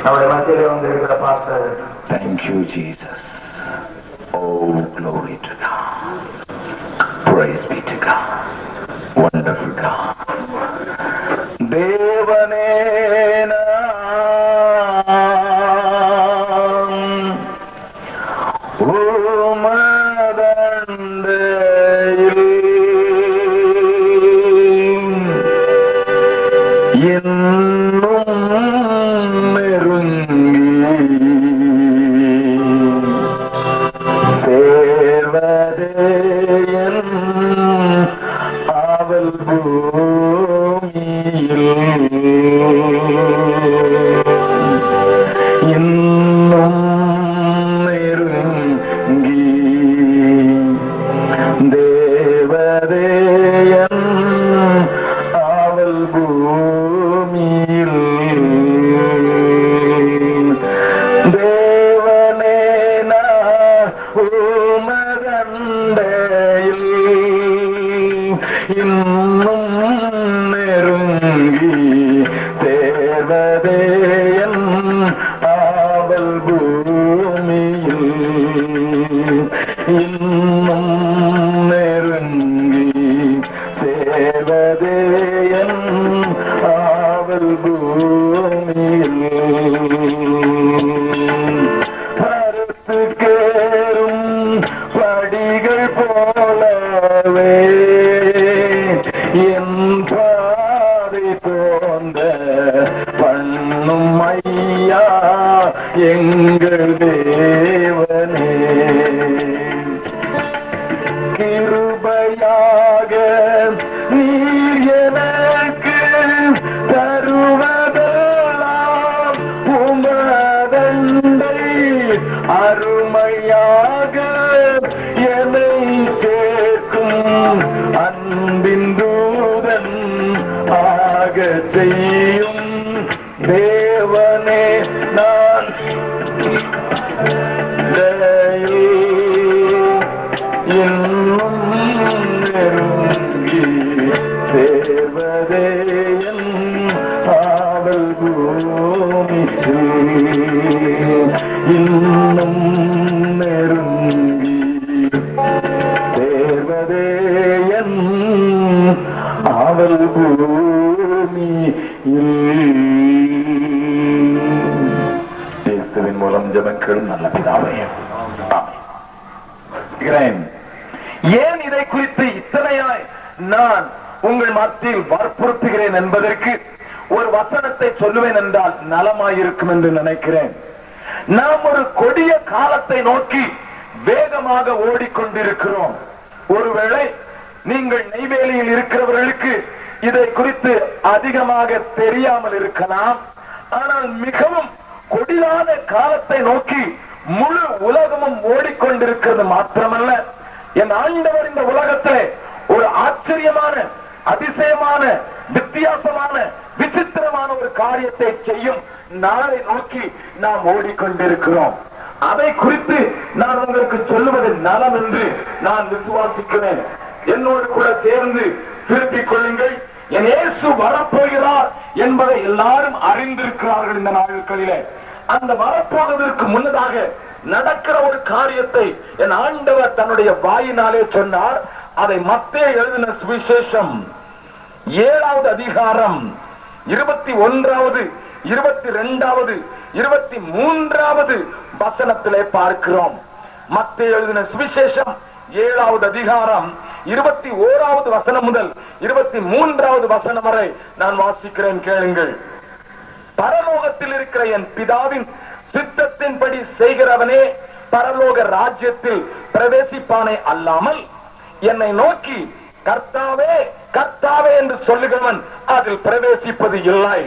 நம்முடைய மத்தியிலே வந்திருக்கிற pastor. Thank you, Jesus. Oh, glory to God. Praise be to God. Wonderful God. தேவனே எங்கள் தேவனே கிருபையாக நீர் எனக்கு தருவதெல்லாம் உமதண்டை அருமையாக என்னை சேர்க்கும் அன்பின் தூதன் ஆக செய்யும் தேவனே நான் இன்னும் நெருங்கி சேர்வதே என் ஆவல் பூமி இன்னும் நெருங்கி சேர்வதே என் ஆவல் பூமி இயேசுவின் மூலம் ஜெபங்கள் நல்ல பிதாவே. ஏன் இதை குறித்து இத்தனையாய் நான் உங்கள் மத்தியில் வற்புறுத்துகிறேன் என்பதற்கு ஒரு வசனத்தை சொல்லுவேன் என்றால் நலமாயிருக்கும் என்று நினைக்கிறேன். நாம் ஒரு கொடிய காலத்தை நோக்கி வேகமாக ஓடிக்கொண்டிருக்கிறோம். ஒருவேளை நீங்கள் நெய்வேலியில் இருக்கிறவர்களுக்கு இதை குறித்து அதிகமாக தெரியாமல் இருக்கலாம். ஆனால் மிகவும் கொடிதான காலத்தை நோக்கி முழு உலகமும் ஓடிக்கொண்டிருக்கிறது மாத்திரமல்ல, என் ஆண்டவர் இந்த உலகத்திலே ஒரு ஆச்சரியமான, அதிசயமான, வித்தியாசமான, விசித்திரமான ஒரு காரியத்தை செய்யும் நாளை நோக்கி நாம் ஓடிக்கொண்டிருக்கிறோம். அதை குறித்து நான் உங்களுக்கு சொல்லுவது நலம் என்று நான் விசுவாசிக்கிறேன். என்னோடு கூட சேர்ந்து திருப்பிக் கொள்ளுங்கள். என் இயேசு வரப்போகிறார் என்பதை எல்லாரும் அறிந்திருக்கிறார்கள். இந்த நாட்களிலே அந்த வரப்போவதற்கு முன்னதாக நடக்கிற ஒரு காரியத்தை என் ஆண்டவர் தன்னுடைய வாயினாலே சொன்னார். அதை மத்தேயு எழுதின சுவிசேஷம் 7வது அதிகாரம் 21வது 22வது 23வது வசனத்திலே பார்க்கிறோம். மத்தேயு எழுதின சுவிசேஷம் 7வது அதிகாரம் 21வது வசனம் முதல் 23வது வசனம் வரை நான் வாசிக்கிறேன், கேளுங்கள். பரலோகத்தில் இருக்கிற என் பிதாவின் சித்தத்தின்படி செய்கிறவனே பரலோக ராஜ்யத்தில் பிரவேசிப்பானே அல்லாமல் என்னை நோக்கி கர்த்தாவே கர்த்தாவே என்று சொல்லுகிறவன் அதில் பிரவேசிப்பது இல்லை.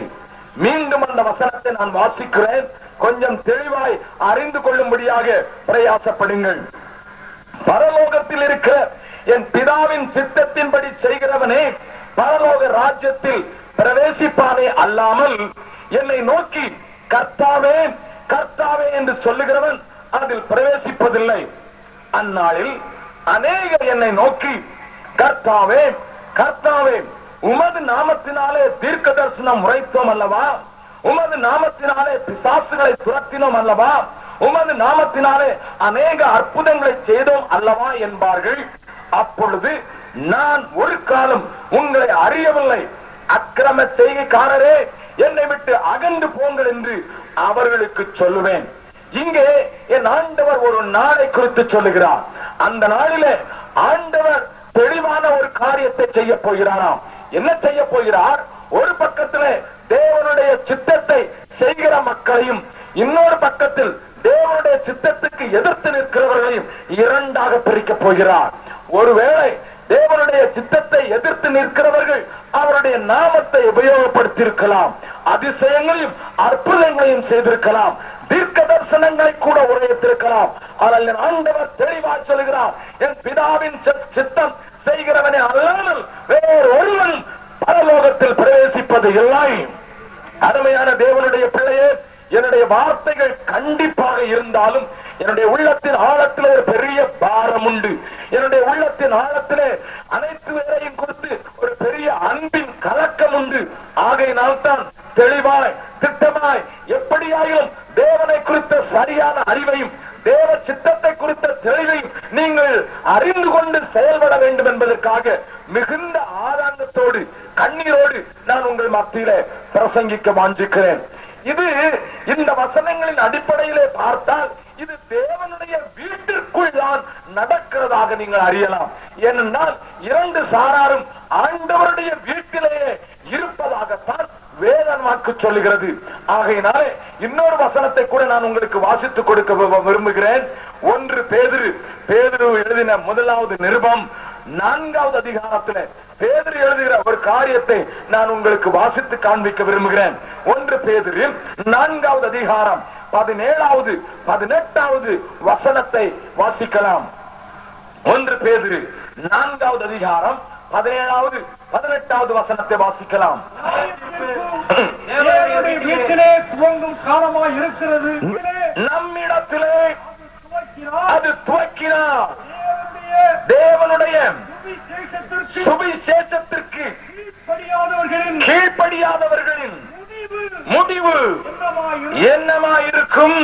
மீண்டும் அந்த வசனத்தை நான் வாசிக்கிறேன், கொஞ்சம் தெளிவாய் அறிந்து கொள்ளும்படியாக பிரயாசப்படுங்கள். பரலோகத்தில் இருக்கிற என் பிதாவின் சித்தத்தின்படி செய்கிறவனே பரலோக ராஜ்யத்தில் பிரவேசிப்பானே அல்லாமல் என்னை நோக்கி கர்த்தாவே கர்த்தாவே என்று சொல்லுகிறவன் அதில் பிரவேசிப்பதில்லை. அந்நாளில் அநேகர் என்னை நோக்கி கர்த்தாவே கர்த்தாவே உமது நாமத்தினாலே தீர்க்க தரிசனம் உரைத்தோம் அல்லவா, உமது நாமத்தினாலே பிசாசுகளை துரத்தினோம் அல்லவா, உமது நாமத்தினாலே அநேக அற்புதங்களை செய்தோம் அல்லவா என்பார்கள். அப்பொழுது நான் ஒரு காலம் உங்களை அறியவில்லை, அக்கிரம செய்கைக்காரரே என்னை விட்டு அகன்று போங்கள் என்று அவர்களுக்கு சொல்லுவேன். இங்கே என் ஆண்டவர் ஒரு நாளை குறித்து சொல்லுகிறார். அந்த நாளிலே ஆண்டவர் தெளிவான ஒரு காரியத்தை செய்ய போகிறாராம். என்ன செய்ய போகிறார்? ஒரு பக்கத்திலே தேவனுடைய சித்தத்தை செய்கிற மக்களையும், இன்னொரு பக்கத்தில் தேவனுடைய சித்தத்துக்கு எதிர்த்து நிற்கிறவர்களையும் இரண்டாக பிரிக்க போகிறார். ஒருவேளை தேவனுடைய சித்தத்தை எதிர்த்து நிற்கிறவர்கள் அவருடைய நாமத்தை உபயோகப்படுத்தி இருக்கலாம், அதிசயங்களையும் அற்புதங்களையும் செய்திருக்கலாம், தீர்க்க தரிசனங்களை கூட உரைத்திருக்கலாம். ஆனால் என் ஆண்டவர் தெளிவாக சொல்கிறார், என் பிதாவின் சித்தம் செய்கிறவனே அல்லாமல் வேறு ஒருவனும் பரலோகத்தில் பிரவேசிப்பது இல்லை. அருமையான தேவனுடைய பிள்ளையே, என்னுடைய வார்த்தைகள் கண்டிப்பாக இருந்தாலும் என்னுடைய உள்ளத்தின் ஆழத்திலே ஒரு பெரிய பாரம் உண்டு. என்னுடைய உள்ளத்தின் ஆழத்திலே அனைத்து பேரையும் குறித்து ஒரு பெரிய அன்பின் கலக்கம் உண்டு. ஆகையினால் தான் தெளிவாய் திட்டமாய் எப்படியாயிலும் தேவனை குறித்த சரியான அறிவையும் தேவ சித்தத்தை குறித்த தெளிவையும் நீங்கள் அறிந்து கொண்டு செயல்பட வேண்டும் என்பதற்காக மிகுந்த ஆதங்கத்தோடு கண்ணீரோடு நான் உங்கள் மத்தியிலே பிரசங்கிக்க வாஞ்சிக்கிறேன். இது இந்த வசனங்களின் அடிப்படையிலே பார்த்தால் இது தேவனுடைய வீட்டிற்குள் தான் நடக்கிறதாக நீங்கள் அறியலாம். ஏனென்றால் இரண்டு சாராரும் ஆண்டவருடைய வீட்டிலேயே இருப்பதாகத்தான் வேதம் வாக்கு சொல்லுகிறது. ஆகையினாலே இன்னொரு வசனத்தை கூட நான் உங்களுக்கு வாசித்துக் கொடுக்க விரும்புகிறேன். 1 பேதுரு எழுதின முதலாவது நிருபம் 4வது அதிகாரத்தில் பேதுரு எழுதுகிற ஒரு காரியத்தை நான் உங்களுக்கு வாசித்து காண்பிக்க விரும்புகிறேன். 1 பேதுரு 4வது அதிகாரம் 17வது 18வது வசனத்தை வாசிக்கலாம். 1 பேதுரு 4வது அதிகாரம் 17வது 18வது வசனத்தை வாசிக்கலாம். வீட்டிலே துவங்கும் காலமாய் இருக்கிறது, நம்மிடத்திலே அது துவக்கினார். தேவனுடைய சுவிசேஷத்திற்கு கீழ்ப்படியாதவர்களின் முடிவு என்னமாயிருக்கும்?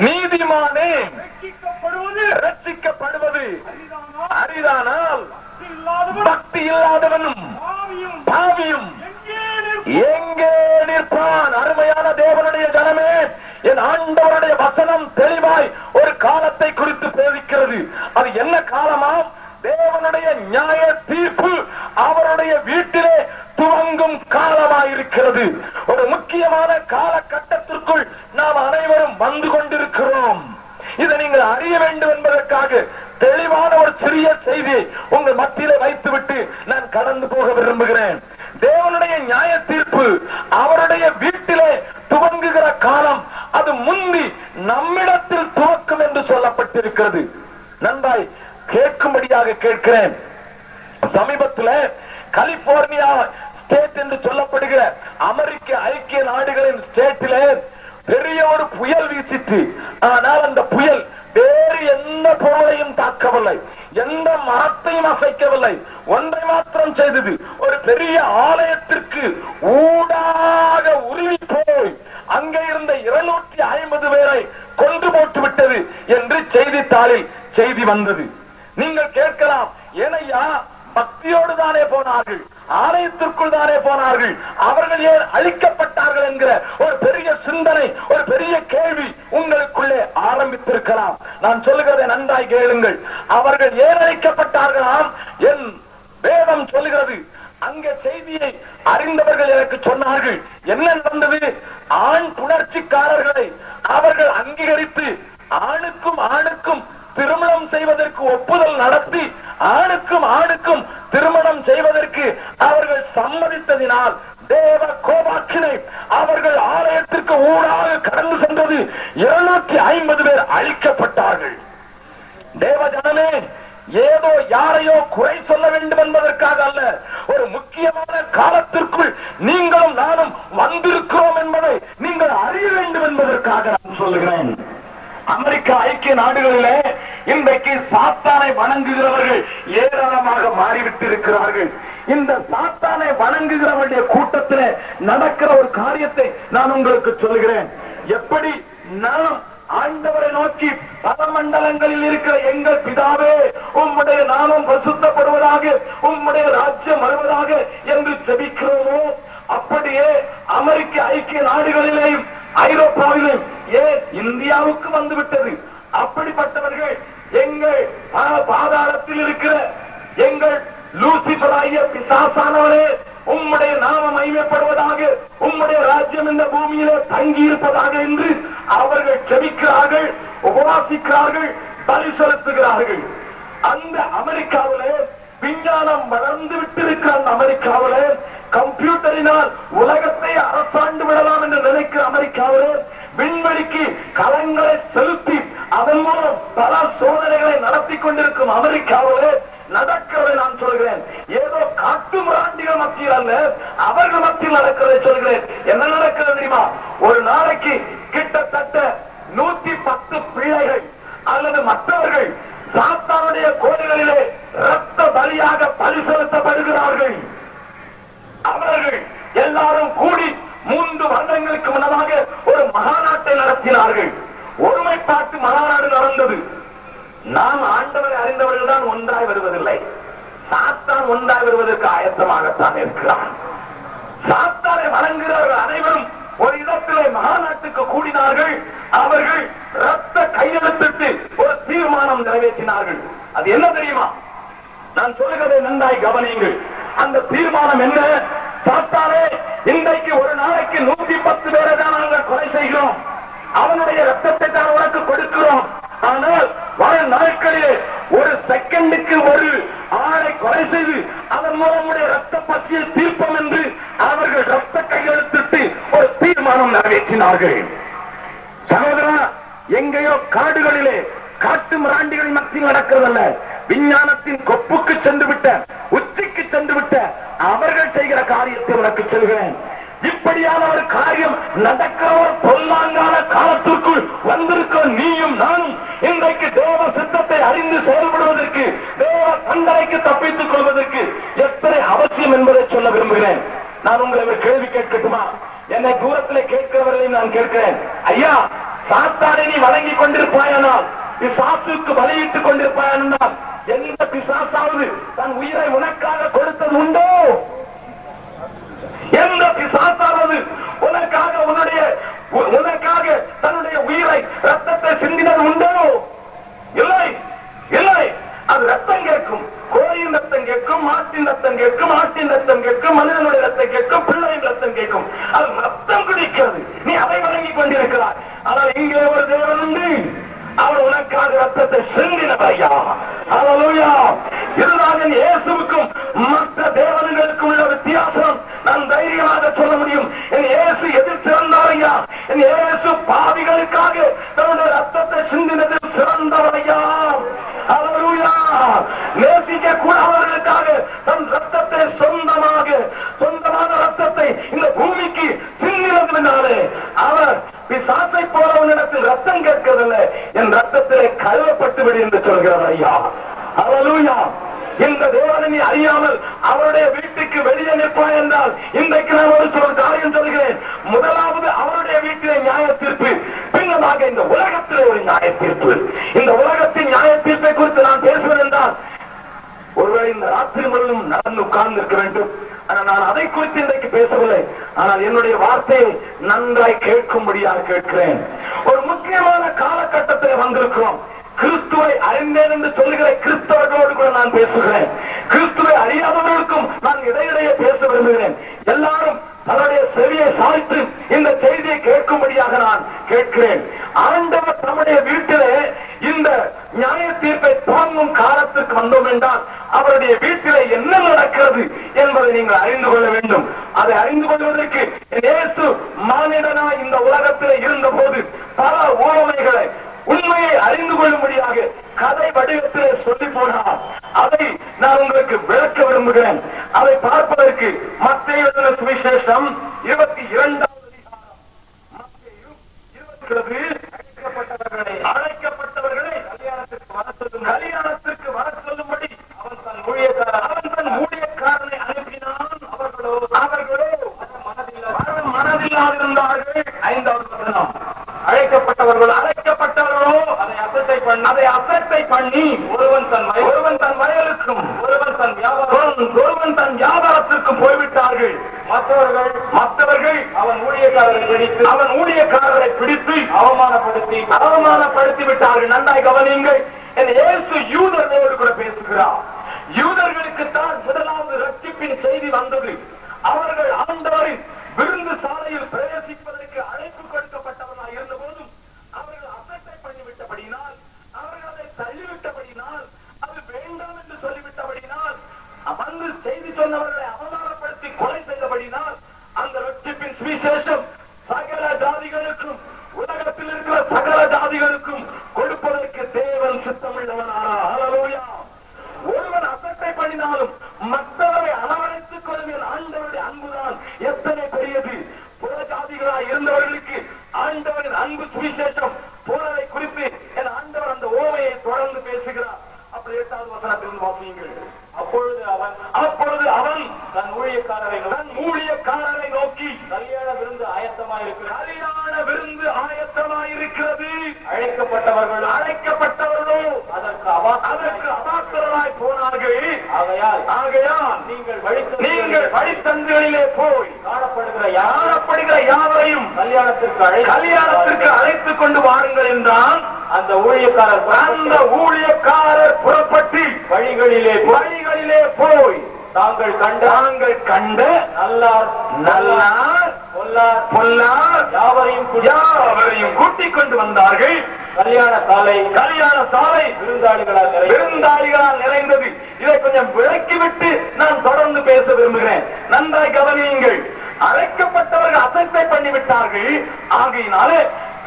நீதிமானே ரட்சிக்கப்படுவது அரிதானால் பக்தி இல்லாதவனும் பாவியும் எங்கே நிற்பான்? அருமையான தேவனுடைய ஜனமே, என் ஆண்டவருடைய வசனம் தெளிவாய் ஒரு காலத்தை குறித்து போதிக்கிறது. அது என்ன காலமாம்? தேவனுடைய நியாய தீர்ப்பு அவருடைய வீட்டிலே துவங்கும் காலமாயிருக்கிறது. ஒரு முக்கியமான காலகட்டத்திற்குள் நாம் அனைவரும் வந்து கொண்டிருக்கிறோம். இதை நீங்கள் அறிய வேண்டும் என்பதற்காக தெளிவான ஒரு சிறிய செய்தியை உங்கள் மத்தியிலே வைத்துவிட்டு நான் கடந்து போக விரும்புகிறேன். தேவனுடைய நியாய தீர்ப்பு அவருடைய வீட்டிலே துவங்குகிற காலம் அது முந்தி நம்மிடத்தில் துவக்கும் என்று சொல்லப்பட்டிருக்கிறது. நன்றாய் கேட்கும்படியாக கேட்கிறேன். சமீபத்தில் கலிபோர்னியா ஸ்டேட் என்று சொல்லப்படுகிற அமெரிக்க ஐக்கிய நாடுகளின் ஸ்டேட்டிலே பெரிய ஒரு புயல் வீசிட்டு, ஆனால் அந்த புயல் வேறு எந்த பொருளையும் தாக்கவில்லை, எந்த மரத்தையும் அசைக்கவில்லை. ஒன்றை மாத்திரம் செய்தது, ஒரு பெரிய ஆலயத்திற்கு ஊடாக உருவி போய் அங்கே இருந்த 250 பேரை கொன்று போட்டு விட்டது என்று செய்தித்தாளில் செய்தி வந்தது. நீங்கள் கேட்கலாம், ஏனையா பக்தியோடு தானே போனார்கள், ஆலயத்திற்குள் தானே போனார்கள், அவர்கள் ஏன் அழிக்கப்பட்டார்கள் என்கிற ஒரு பெரிய சிந்தனை, ஒரு பெரிய கேள்வி உங்களுக்குள்ளே ஆரம்பித்திருக்கலாம். நான் சொல்லுகிறதை நன்றாய் கேளுங்கள். அவர்கள் ஏன் அழிக்கப்பட்டார்களாம்? என் வேதம் சொல்லுகிறது. அங்கே செய்தியை அறிந்தவர்கள் எனக்கு சொன்னார்கள், என்ன நடந்தது? ஆண் புணர்ச்சிக்காரர்களை அவர்கள் அங்கீகரித்து ஆணுக்கும் ஆணுக்கும் திருமணம் செய்வதற்கு ஒப்புதல் நடத்தி ஆணுக்கும் ஆணுக்கும் திருமணம் செய்வதற்கு அவர்கள் சம்மதித்ததினால் தேவ கோபாக்கினை அவர்கள் ஆலயத்திற்கு ஊடாக கடந்து சென்றது. 250 பேர் அழிக்கப்பட்டார்கள். தேவ ஜனமே, ஏதோ யாரையோ குறை சொல்ல வேண்டும் என்பதற்காக அல்ல, ஒரு முக்கியமான காலத்திற்குள் நீங்களும் நானும் வந்திருக்கிறோம் என்பதை நீங்கள் அறிய வேண்டும் என்பதற்காக நான் சொல்லுகிறேன். அமெரிக்க ஐக்கிய நாடுகளிலே இன்றைக்கு சாத்தானை வணங்குகிறவர்கள் ஏராளமாக மாறிவிட்டு இருக்கிறார்கள். இந்த சாத்தானை வணங்குகிறவருடைய கூட்டத்தில் நடக்கிற ஒரு காரியத்தை நான் உங்களுக்கு சொல்கிறேன். எப்படி நாம் ஆண்டவரை நோக்கி பல மண்டலங்களில் இருக்கிற எங்கள் பிதாவே உம்முடைய நாமம் பரிசுத்தப்படுவதாக, உம்முடைய ராஜ்யம் வருவதாக என்று ஜெபிக்கிறோமோ, அப்படியே அமெரிக்க ஐக்கிய நாடுகளிலேயும் ஐரோப்பாவிலும் ஏன் இந்தியாவுக்கு வந்துவிட்டது. அப்படிப்பட்டவர்கள் எங்கள் பாதாளத்தில் இருக்கிற எங்கள் லூசிபராகிய பிசாசானவரே உம்முடைய நாமம் மகிமைப்படுவதாக, உம்முடைய ராஜ்யம் இந்த பூமியிலே தங்கி இருப்பதாக என்று அவர்கள் ஜெபிக்கிறார்கள், உபவாசிக்கிறார்கள், பலி செலுத்துகிறார்கள். அந்த அமெரிக்காவிலே விஞ்ஞானம் வளர்ந்து விட்டிருக்கிற அந்த அமெரிக்காவிலே கம்ப்யூட்டரினால் உலகத்தை அரசாண்டு விடலாம் என்று நினைக்கிற அமெரிக்காவிலே விண்வெளிக்கு கலங்களை செலுத்தி அதன் மூலம் பல சோதனைகளை நடத்தி கொண்டிருக்கும் அமெரிக்காவிலே நடக்கிறதை நான் சொல்கிறேன். ஏதோ காட்டு மிராண்டிகள் மத்தியில் அல்ல, அவர்கள் மத்தியில் நடக்கிறதை சொல்கிறேன். என்ன நடக்கிறது தெரியுமா? ஒரு நாளைக்கு கிட்டத்தட்ட 110 பிள்ளைகள் அல்லது மற்றவர்கள் சாத்தானுடைய கோயில்களிலே இரத்த பலியாக பலி செலுத்தப்படுகிறார்கள். அவர்கள் எல்லாரும் கூடி 3 வருடங்களுக்கு முன்னதாக ஒரு மகாநாட்டை நடத்தினார்கள். ஒருமைப்பாட்டு மகாநாடு நடந்தது. நாம் ஆண்டவரை அறிந்தவர்கள் தான் ஒன்றாய் வருவதில்லை. சாத்தான் ஒன்றாய் வருவதற்கு ஆயத்தமாகத்தான் இருக்கிறான். சாத்தானை வணங்குகிறவர்கள் அனைவரும் ஒரு இடத்திலே மகாநாட்டுக்கு கூடினார்கள். அவர்கள் இரத்த கையெழுத்திட்டு ஒரு தீர்மானம் நிறைவேற்றினார்கள். அது என்ன தெரியுமா? நான் சொல்லுகிறதை நன்றாய் கவனியுங்கள். அந்த தீர்மானம் என்ன? சாத்தானே, இன்றைக்கு ஒரு நாளைக்கு 110 பேரை தான் நாங்கள் கொலை செய்கிறோம். அவனுடைய ரத்தத்தை தான் உனக்கு கொடுக்கிறோம். ஆனால் வரும் நாட்களிலே ஒரு செகண்டுக்கு ஒரு ஆளை கொலை செய்து அதன் மூலம் ரத்த பசியை தீர்ப்போம் என்று அவர்கள் ரத்த கையெழுத்திட்டு ஒரு தீர்மானம் நிறைவேற்றினார்கள். சகோதரா, எங்கேயோ காடுகளிலே காட்டு மிராண்டிகளின் மத்தியில் நடக்கிறதல்ல, விஞ்ஞானத்தின் கொப்புக்கு சென்று விட்ட, உச்சிக்கு சென்று விட்ட அவர்கள் செய்கிற காரியத்தை உனக்கு சொல்கிறேன். இப்படியான ஒரு காரியம் நடக்கிற ஒரு பொல்லாங்கான காலத்திற்குள் வந்திருக்கிற நீயும் நானும் இன்றைக்கு தேவ சித்தத்தை அறிந்து செயல்படுவதற்கு, தேவ தண்டனைக்கு தப்பித்துக் கொள்வதற்கு எத்தனை அவசியம் என்பதை சொல்ல விரும்புகிறேன். நான் உங்களை ஒரு கேள்வி கேட்கட்டுமா? என்னை தூரத்திலே கேட்கிறவர்களையும் நான் கேட்கிறேன். ஐயா, சாத்தானை நீ வழங்கிக் கொண்டிருப்பாயானால், பிசாசுக்கு பலியிட்டுக் கொண்டிருப்பாயானால், எந்த பிசாசாவது தன் உயிரை உனக்காக கொடுத்தது உண்டோ? எந்த பிசாசாவது உனக்காக தன்னுடைய உயிரை ரத்தத்தை சிந்தினது உண்டோ? இல்லை, இல்லை. அது ரத்தம் கேட்கும். கோழியின் ரத்தம் கேட்கும், மாட்டின் ரத்தம் கேட்கும், ஆட்டின் ரத்தம் கேட்கும், மனிதனுடைய ரத்தம் கேட்கும், பிள்ளையின் ரத்தம் கேட்கும். அது ரத்தம் குடிக்கிறது. நீ அதை வழங்கிக் கொண்டிருக்கிறாய். ஆனால் இங்கே ஒரு தேவன் உண்டு. அவர் உனக்காக ரத்தத்தை சிந்தினவையா. ஹல்லேலூயா. இதுதான் இயேசுவுக்கும் மற்ற தேவனுக்கும் உள்ள வித்தியாசம். நான் தைரியமாக சொல்ல முடியும். என் இயேசு எதிர் சிறந்தவரையா. என் இயேசு பாவிகளுக்காக தன்னுடைய ரத்தத்தை சிந்தினதில் சிறந்தவரையா. ஹல்லேலூயா. நேசிக்க கூடாதவர்களுக்காக தன் ரத்தத்தை சொந்தமான ரத்தத்தை இந்த பூமிக்கு சிந்தினதினாலே அவர் பிசாசை போல உன்னிடத்தில் ரத்தம் கேட்கிறதில்ல, என் ரத்தத்திலே கழுவப்பட்டு விடு என்று சொல்கிறார் ஐயா. ஹல்லேலூயா. இந்த தேவனை நீ அறியாமல் அவருடைய வீட்டுக்கு வெளியே நிற்பாய் என்றால், இன்றைக்கு நான் ஒரு காரியம் சொல்கிறேன். முதலாவது அவருடைய வீட்டிலே நியாய தீர்ப்பு, பின்னதாக இந்த உலகத்திலே ஒரு நியாய தீர்ப்பு. இந்த உலகத்தின் நியாய தீர்ப்பை குறித்து நான் பேசுவேன் என்றால் ஒருவேளை இந்த ராத்திரி முழுவதும் நடந்து உட்கார்ந்து இருக்க வேண்டும். ஆனால் நான் அதை குறித்து இன்றைக்கு பேசவில்லை. ஆனால் என்னுடைய வார்த்தையை நன்றாய் கேட்கும்படியாக கேட்கிறேன். ஒரு முக்கியமான காலகட்டத்தில் வந்திருக்கிறோம். கிறிஸ்துவை அறிந்தேன் என்று சொல்லுகிற கிறிஸ்தவர்களோடு கூட நான் பேசுகிறேன். கிறிஸ்துவை அறியாதவர்களுக்கும் நான் இடையிடையே பேச விரும்புகிறேன். எல்லாரும் தன்னுடைய செவியை சாய்த்து இந்த செய்தியை கேட்கும்படியாக நான் கேட்கிறேன். ஆண்டவர் நம்முடைய வீட்டிலே இந்த நியாய தீர்ப்பை துவங்கும் காலத்திற்கு வந்தோம் என்றால் அவருடைய வீட்டிலே என்ன நடக்கிறது என்பதை நீங்கள் அறிந்து கொள்ள வேண்டும். அதை அறிந்து கொள்வதற்கு இயேசு மானிடனாய் இந்த உலகத்திலே இருந்த போது பல ஓமைகளை, உண்மையை அறிந்து கொள்ளும்படியாக கதை வடிவத்திலே சொல்லி போனார். அதை நான் உங்களுக்கு விளக்க விரும்புகிறேன். அதை பார்ப்பதற்கு மத்தேயு எழுதின சுவிசேஷம் 22வது அதிகாரம், மத்தேயு 22 அழைக்கப்பட்டவர்களை கல்யாணத்திற்கு வர சொல்லும்படி அவன் தன் ஊழியக்காரனை அனுப்பி அழைக்கப்பட்டவர்களோ அதை அசட்டை பண்ணி ஒருவன் தன் வயலுக்கும் ஒருவன் தன் வியாபாரத்திற்கும் போய்விட்டார்கள். மற்றவர்கள் அவன் ஊழியக்காரரை பிடித்து அவமானப்படுத்தி விட்டார்கள். நன்றாய் கவனியுங்கள். இயேசு யூதர்களோடு கூட பேசுகிறார். யூதர்களுக்குத்தான் முதலாவது ரட்சிப்பின் செய்தி வந்தது. அவர்கள் ஆண்டவரின் விருந்து சாலையில் பிரவேசிப்பதற்கு அழைப்பு கொடுக்கப்பட்டவர்களாக இருந்த போதும் அவர்கள் அசட்டை பண்ணிவிட்டபடினால், அவர்கள் அதை தள்ளிவிட்டபடினால், அது வேண்டாம் என்று சொல்லிவிட்டபடினால், வந்து செய்தி சொன்னவர்களை அவமானப்படுத்தி கொலை செய்தபடினால் அந்த ரட்சிப்பின் சுவிசேஷம் சகல ஜாதிகளுக்கும், உலகத்தில் இருக்கிற சகல ஜாதிகளுக்கும் கொடுப்பதற்கு தேவன் சித்தமுள்ளவனானார். ஹல்லேலூயா. ஒருவன் அசட்டை பண்ணினாலும் மற்றவரை அளவழைத்துக் கொள்ளும் ஆண்டவருடைய அன்புதான் எத்தனை பெரியது. புற ஜாதிகளாய் இருந்தவர்களுக்கு ஆண்டவரின் அன்பு சுவிசேஷம் போனதை குறித்து என் ஆண்டவர் அந்த ஓமையை தொடர்ந்து பேசுகிறார். அப்படி 8வது வசனத்திலிருந்து வாசியுங்கள். அப்பொழுது அவன் தன் ஊழியக்காரரை நோக்கி கல்யாண விருந்து ஆயத்தமாயிருக்கிறது. அழைக்கப்பட்டவர்களோ அதற்கு அபாத்திரராய் போனார்கள். ஆகையால் நீங்கள் வழிச்சந்துகளிலே போய் காணப்படுகிற யாவரையும் கல்யாணத்திற்கு அழைத்துக் கொண்டு வாருங்கள் என்றான். அந்த ஊழியக்காரர் புறப்பட்டு வழிகளிலே போய் தாங்கள் கண்ட நல்லார் பொல்லார் யாவரையும் கூட்டிக் கொண்டு வந்தார்கள். கல்யாண சாலை விருந்தாளிகளால் நிறைந்தது. இதை கொஞ்சம் விளக்கிவிட்டு நான் தொடர்ந்து பேச விரும்புகிறேன். நன்றாய் கவனியுங்கள். அழைக்கப்பட்டவர்கள் அசட்டை பண்ணிவிட்டார்கள். ஆகையினாலே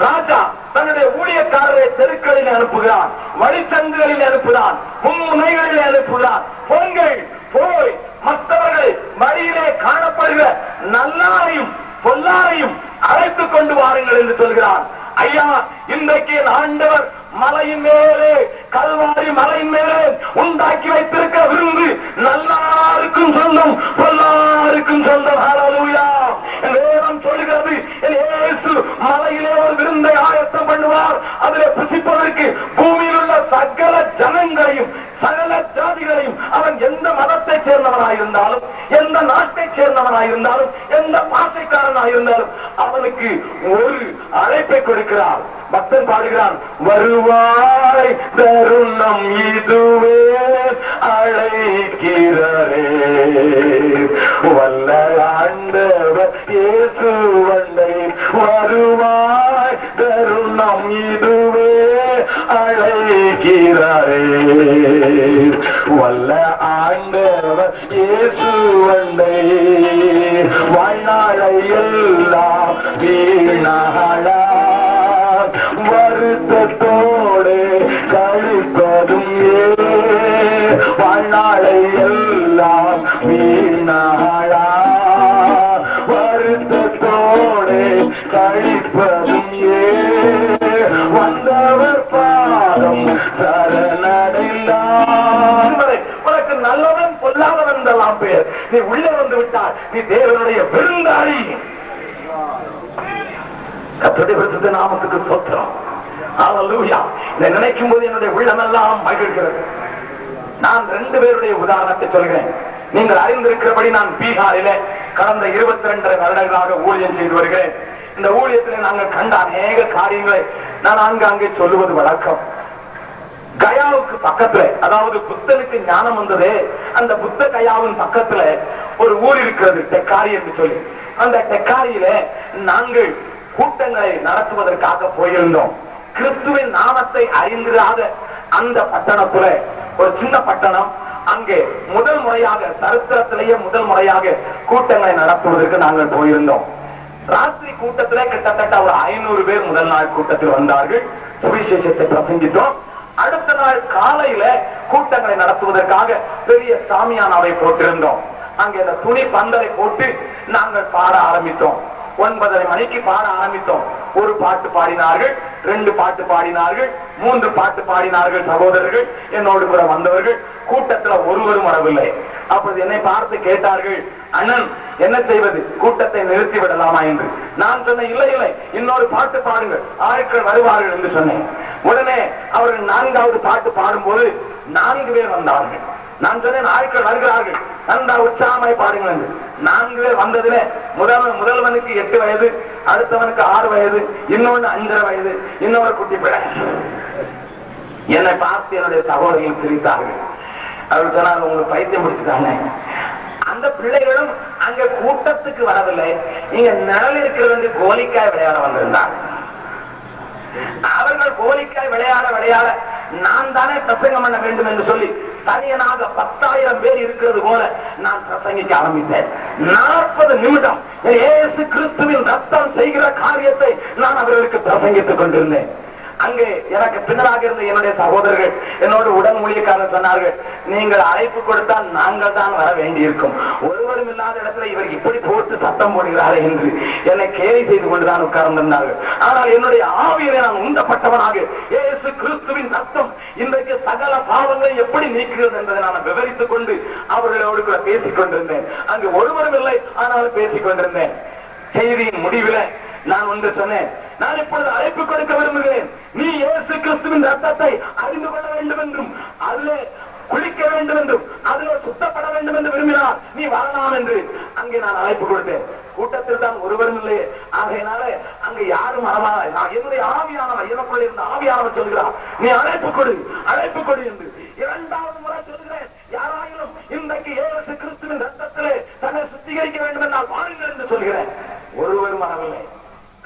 ராஜா தன்னுடைய ஊழியக்காரரை தெருக்களில் அனுப்புகிறான், வழிச்சந்துகளில் அனுப்புகிறான், மும்முனைகளில் அனுப்புகிறான். பொங்கல் போய் மற்றவர்களை வழியிலே காணப்படுகிற நல்லாரையும் பொல்லாரையும் அழைத்துக் கொண்டு வாருங்கள் என்று சொல்கிறான். ஐயா, இன்றைக்கு ஆண்டவர் மலையின் மேலே, கல்வாரி மலையின் மேலே உண்டாக்கி வைத்திருக்கிற விருந்து நல்லாருக்கும் சொந்தம், பொல்லாருக்கும் சொந்தம். ஹல்லேலூயா. வேதம் சொல்கிறது, இயேசு மலையிலே ஒரு விருந்தை ஆயத்தம் பண்ணுவார். அதிலே புசிப்பதற்கு பூமியில் உள்ள சகல ஜனங்களையும் சகல ஜாதிகளையும், அவன் எந்த மதத்தை சேர்ந்தவனாயிருந்தாலும், எந்த நாட்டை சேர்ந்தவனாயிருந்தாலும், எந்த பாஷைக்காரனாயிருந்தாலும் அவனுக்கு ஒரு அழைப்பை கொடுக்கிறார். பக்தன் பாடுகிறான், வருவாய் தருணம் இதுவே அழைக்கிறரே, வல்ல ஆண்டவர் இயேசு வந்தை, வருவாய் தருணம் இதுவே அழைக்கிறரே, வல்ல ஆண்டவர் இயேசு வந்தை, வாழ்நாளை எல்லாம் வீணாளா வருத்தத்தோடு கழிப்பதும் வாழ்நாளை எல்லாம் வீணாளா வருத்தத்தோடு கழிப்பதும் வந்தவர் பாதம் சரணடைந்தான். உனக்கு நல்லவன் பொல்லாதவன் என்றெல்லாம் பேர். நீ உள்ளே வந்து விட்டால் நீ தேவனுடைய விருந்தாளி. கர்த்தருடைய பரிசுத்த நாமத்துக்கு ஸ்தோத்திரம். ஹல்லேலூயா. இதை நினைக்கும் போது என்னுடைய உள்ளமெல்லாம் மகிழ்கிறது. நான் 2 பேருடைய உதாரணத்தை சொல்கிறேன். நீங்கள் அறிந்திருக்கிறபடி நான் பீகாரிலே கடந்த 22 வருடங்களாக ஊழியம் செய்து வருகிறேன். இந்த ஊழியத்தில் நாங்கள் கண்ட அநேக காரியங்களை நான் அங்கே சொல்லுவது வழக்கம். கயாவுக்கு பக்கத்துல, அதாவது புத்தனுக்கு ஞானம் வந்ததே அந்த புத்த கயாவின் பக்கத்துல ஒரு ஊர் இருக்கிறது, டெக்காரி என்று சொல்லி. அந்த டெக்காரியில நாங்கள் கூட்டங்களை நடத்துவதற்காக போயிருந்தோம். கிறிஸ்துவின் நாமத்தை அறிந்திராத அந்த பட்டணத்துல, ஒரு சின்ன பட்டணம், அங்கே முதல் முறையாக சரித்திரத்திலேயே முதல் முறையாக கூட்டங்களை நடத்துவதற்கு நாங்கள் போயிருந்தோம். ராத்திரி கூட்டத்திலே கிட்டத்தட்ட ஒரு 500 பேர் முதல் நாள் கூட்டத்தில் வந்தார்கள். சுவிசேஷத்தை பிரசங்கித்தோம். அடுத்த நாள் காலையில கூட்டங்களை நடத்துவதற்காக பெரிய சாமியானாவை போட்டிருந்தோம். அங்கே அந்த துணி பந்தலை போட்டு நாங்கள் பாட ஆரம்பித்தோம். 9:30 மணிக்கு பாட ஆரம்பித்தோம். ஒரு பாட்டு பாடினார்கள், 2 பாட்டு பாடினார்கள், 3 பாட்டு பாடினார்கள். சகோதரர்கள் என்னோடு கூட வந்தவர்கள் கூட்டத்தில் ஒருவரும் வரவில்லை. அப்பொழுது என்னை பார்த்து கேட்டார்கள், அண்ணன் என்ன செய்வது, கூட்டத்தை நிறுத்தி விடலாமா என்று நான் சொன்னேன். இல்லை இல்லை, இன்னொரு பாட்டு பாடுங்கள், ஆட்கள் வருவார்கள் என்று சொன்னேன். உடனே அவர்கள் 4வது பாட்டு பாடும்போது 4 பேர் வந்தார்கள். நான் சொன்னேன், ஆட்கள் வருகிறார்கள், நன்றா உற்சாகமாய் பாடுங்கள் என்று. 4 பேர் வந்ததுல முதல்வனுக்கு 8 வயது, அடுத்தவனுக்கு 6 வயது, இன்னொன்னு 5.5 வயது, இன்னொரு குட்டி பிள்ளை. என்னை பார்த்து என்னுடைய சகோதரிகள் சிரித்தார்கள். அவர்கள் சொன்னாங்க, உங்களுக்கு பைத்தியம் பிடிச்சிட்டாங்க. அந்த பிள்ளைகளும் அங்க கூட்டத்துக்கு வரவில்லை, இங்க நிழல் இருக்கிறது கோலிக்காய் விளையாட வந்திருந்தாங்க. அவர்கள் கோலிக்காய் விளையாட நான் தானே பிரசங்கம் பண்ண வேண்டும் என்று சொல்லி தனியனாக 10,000 பேர் இருக்கிறது போல நான் பிரசங்கிக்க ஆரம்பித்தேன். 40 நிமிடம் இயேசு கிறிஸ்துவின் ரத்தம் செய்கிற காரியத்தை நான் அவர்களுக்கு பிரசங்கித்துக் கொண்டிருந்தேன். அங்கே எனக்கு பின்னராக இருந்த என்னுடைய சகோதரர்கள், என்னோட உடன் ஊழியக்காரர் சொன்னார்கள், நீங்கள் அழைப்பு கொடுத்தால் நாங்கள் தான் வர வேண்டியிருக்கும், ஒருவரும் இல்லாத இடத்துல இவர் இப்படி போட்டு சத்தம் போடுகிறாரே என்று என்னை கேலி செய்து கொண்டுதான் உட்கார்ந்திருந்தார்கள். ஆனால் என்னுடைய ஆவியிலே நான் உண்டப்பட்டவனாக இயேசு கிறிஸ்துவின் ரத்தம் இன்றைக்கு சகல பாவங்களை எப்படி நீக்குகிறது என்பதை நான் விவரித்துக் கொண்டு அவர்களோடு கூட பேசிக் கொண்டிருந்தேன். அங்கு ஒருவரும் இல்லை, ஆனாலும் பேசிக் கொண்டிருந்தேன். செய்தியின் முடிவில நான் ஒன்று சொன்னேன், நான் இப்பொழுது அழைப்பு கொடுக்க விரும்புகிறேன், நீ இயேசு கிறிஸ்துவின் ரத்தத்தை அறிந்து கொள்ள வேண்டும் என்றும் அதிலே குளிக்க வேண்டும் என்றும் அதிலே சுத்தப்பட வேண்டும் என்று விரும்பினார், நீ வரலாம் என்று அங்கே நான் அழைப்பு கொடுத்தேன். கூட்டத்தில் தான் ஒருவரும் இல்லையே, ஆகையினால அங்கு யாரும் வரலாம். என்னுடைய ஆவியானவர், எனக்குள்ள இருந்த ஆவியானவர் சொல்கிறார், நீ அழைப்பு கொடு என்று. 2வது முறை சொல்கிறேன், யாராயிலும் இன்றைக்கு இயேசு கிறிஸ்துவின் ரத்தத்திலே தன்னை சுத்திகரிக்க வேண்டும் என்றால் வாருங்கள் என்று சொல்கிறேன். ஒருவரும் வரவில்லை.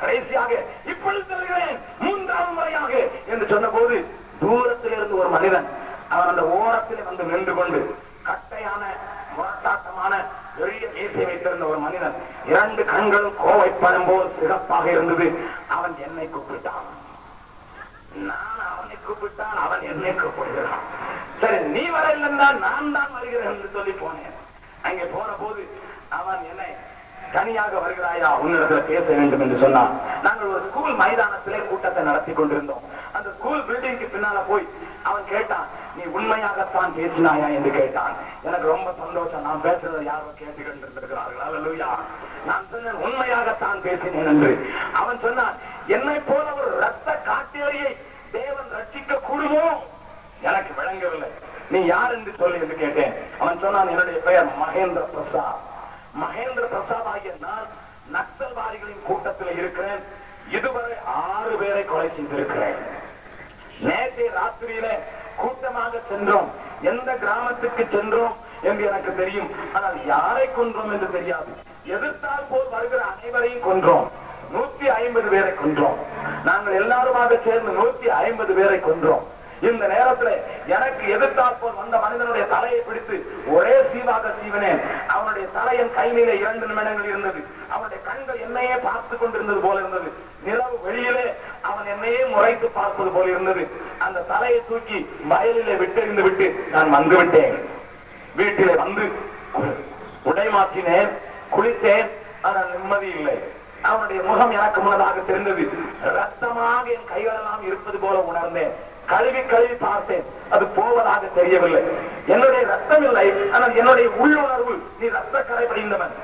கடைசியாக இப்பொழுது சொல்கிறேன், 3வது முறையாக என்று சொன்ன போது தூரத்தில் இருந்து ஒரு மனிதன், அவன் அந்த ஓரத்தில் வந்து நின்று கொண்டு கட்டையான முரட்டாட்டமான பெரிய மீசை வைத்திருந்த ஒரு மனிதன், 2 கண்களும் கோவைப்படும் போது சிறப்பாக இருந்தது. அவன் என்னை கூப்பிட்டான், நான் அவனை கூப்பிட்டான், அவன் என்னை கூப்பிடுகிறான். சரி, நீ வர இல்லைன்னா நான் தான் வருகிறேன் என்று சொல்லி போனேன். அங்கே போன போது அவன் என்னை, தனியாக வருகிறாயா, உன்னிடத்துல பேச வேண்டும் என்று சொன்னான். நாங்கள் ஒரு ஸ்கூல் மைதானத்திலே கூட்டத்தை நடத்தி கொண்டிருந்தோம். அந்த ஸ்கூல் பில்டிங்க்கு பின்னால போய் அவன் கேட்டான், நீ உண்மையாகத்தான் பேசினாயா என்று கேட்டான். எனக்கு ரொம்ப சந்தோஷம், நான் பேசுறதை யாரோ கேட்டுக்கொண்டிருக்கிறார்கள். அல்லேலூயா. நான் சொன்னேன், உண்மையாகத்தான் பேசினேன் என்று. அவன் சொன்னான், என்னை போல ஒரு ரத்த காட்டேரியை தேவன் ரட்சிக்க கூடுமோ, எனக்கு விளங்கவில்லை, நீ யார் என்று சொல்லி என்று கேட்டேன். அவன் சொன்னான், என்னுடைய பெயர் மகேந்திர பிரசாத். மகேந்திர பிரசாத் ஆகிய நான் நக்சல்வாதிகளின் கூட்டத்தில் இருக்கிறேன். இதுவரை 6 பேரை கொலை செய்திருக்கிறேன். நேற்றைய ராத்திரியில கூட்டமாக சென்றோம். எந்த கிராமத்துக்கு சென்றோம் என்று எனக்கு தெரியும், ஆனால் யாரை கொன்றோம் என்று தெரியாது. எதிர்த்தால் போல் வருகிற அனைவரையும் கொன்றோம். 150 பேரை கொன்றோம். நாங்கள் எல்லாருமாக சேர்ந்து 150 பேரை கொன்றோம். இந்த நேரத்தில் எனக்கு எதிர்த்தால் போல் வந்த மனிதனுடைய தலையை பிடித்து ஒரே சீவாக சீவனேன். அவனுடைய தலையின் கையிலே 2 நிமிடங்கள் இருந்தது. அவனுடைய கண்கள் என்னையே பார்த்து கொண்டிருந்தது போல இருந்தது. நிலவு வெளியிலே அவன் என்னையே முறைத்து பார்ப்பது போல இருந்தது. அந்த தலையை தூக்கி வயலிலே விட்டெறிந்து விட்டு நான் வந்து விட்டேன். வீட்டிலே வந்து உடை மாற்றினேன், குளித்தேன். ஆனால் நிம்மதி இல்லை. அவனுடைய முகம் எனக்கு முன்னதாக தெரிந்தது. ரத்தமாக என் கைகளெல்லாம் இருப்பது போல உணர்ந்தேன். கழுவி பார்த்தேன், அது போவதாக தெரியவில்லை. என்னுடைய ரத்தம் இல்லை, ஆனால் என்னுடைய உள்ளுணர்வு, நீ ரத்தக்கரை படிந்தவன்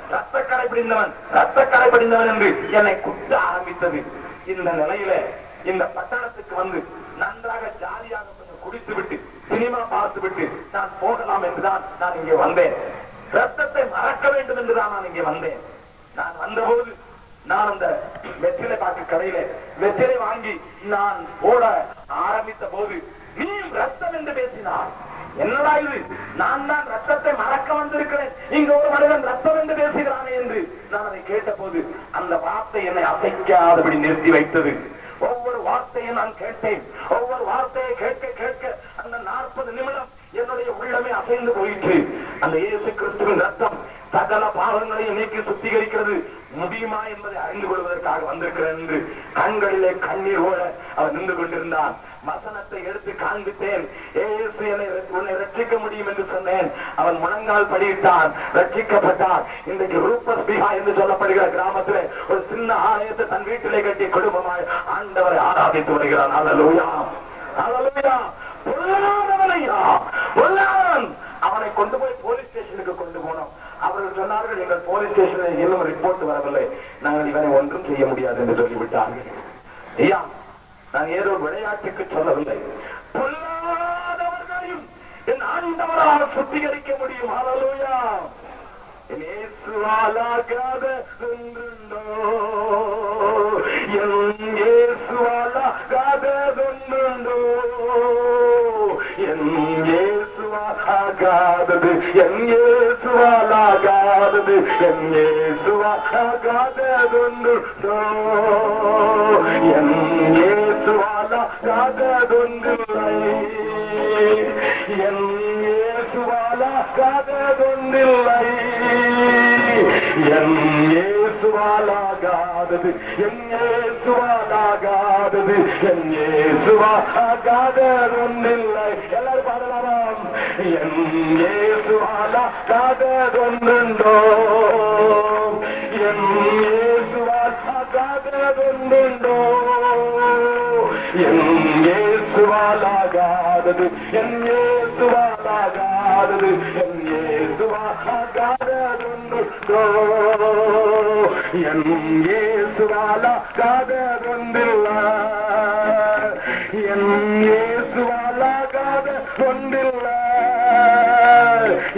என்று என்னை குத்த ஆரம்பித்தது. இந்த நிலையில இந்த பட்டணத்துக்கு வந்து நன்றாக ஜாலியாக கொஞ்சம் குடித்து விட்டு சினிமா பார்த்து விட்டு நான் போகலாம் என்றுதான் நான் இங்கே வந்தேன். ரத்தத்தை மறக்க வேண்டும் என்றுதான் நான் இங்கே வந்தேன். நான் வந்தபோது நான் அந்த வெற்றிலை பாக்கு கடையில வெற்றிலை வாங்கி நான் போட ஆரம்பித்த போது நீயும் ரத்தம் என்று பேசினார். என்னடா இது, நான் தான் ரத்தத்தை மறக்க வந்திருக்கிறேன், இங்க ஒரு மனிதன் ரத்தம் என்று பேசுகிறானே என்று நான் அதை கேட்ட போது அந்த வார்த்தை என்னை அசைக்காதபடி நிறுத்தி வைத்தது. ஒவ்வொரு வார்த்தையை நான் கேட்டேன். ஒவ்வொரு வார்த்தையை கேட்க கேட்க அந்த 40 நிமிடம் என்னுடைய உள்ளமே அசைந்து போயிற்று. அந்த இயேசு கிறிஸ்துவின் ரத்தம் சகல பாவங்களையும் நீக்கி சுத்திகரிக்கிறது முடியுமா என்பதை அறிந்து கொள்வதற்காக வந்திருக்கிறேன் என்று கண்களிலே கண்ணீர் ஓட அவர் நின்று கொண்டிருந்தான். வசனத்தை எடுத்து காண்பித்தேன். இயேசு உன்னை ரட்சிக்க முடியும் என்று சொன்னேன். அவன் முழங்கால் படியிட்டான், ரட்சிக்கப்பட்டான். இன்றைக்கு ரூபஸ் பிஹா என்று சொல்லப்படுகிற கிராமத்தில் ஒரு சின்ன ஆலயத்தை தன் வீட்டிலே கட்டி குடும்பமாய் ஆண்டவரை ஆராதித்து வருகிறான். அல்லேலூயா, அல்லேலூயா. பொல்லாதவனையா, பொல்லாதவன். அவனை கொண்டு போய் போலீஸ் ஸ்டேஷனுக்கு கொண்டு போனோம். அவர்கள் சொன்னார், சொன்னார்கள், எங்கள் போலீஸ் ஸ்டேஷனில் இன்னும் ரிப்போர்ட் வரவில்லை, நாங்கள் இவனை ஒன்றும் செய்ய முடியாது என்று சொல்லிவிட்டார்கள். ஐயா, நான் ஏதோ விளையாட்டுக்கு சொல்லவில்லை. பொல்லாதவர்களையும் என் ஆண்டவரால் சுத்திகரிக்க முடியும். ஹல்லேலூயா. இயேசுவாலாகாத ஒன்றுண்டோ, என் இயேசுவாலாகாததொன்றுண்டோ, என் இயேசுவாலாகாதது, என் இயேசுவாலாகாதது, என் இயேசுவாலாகாததொன்றுண்டோ, என் இயேசுவாலாகாததொன்றில்லை, என் இயேசுவாலாகாததொன்றில்லை, என் இயேசுவாலாகாதது, என் இயேசுவாலாகாதது, என் இயேசுவாலாகாததொன்றில்லை. எல்லாரும் பாடலாம். என் இயேசுவாலாகாததொன்றுண்டோ, என் இயேசுவாலாகாததொன்றுண்டோ, என் இயேசுவாலாகாதது, என் இயேசுவாலாகாதது, என் இயேசுவாலாகாததொன்றுண்டோ, என் இயேசுவாலாகாததொன்றில்லை, என் இயேசுவாலாகாததொன்றில்லை,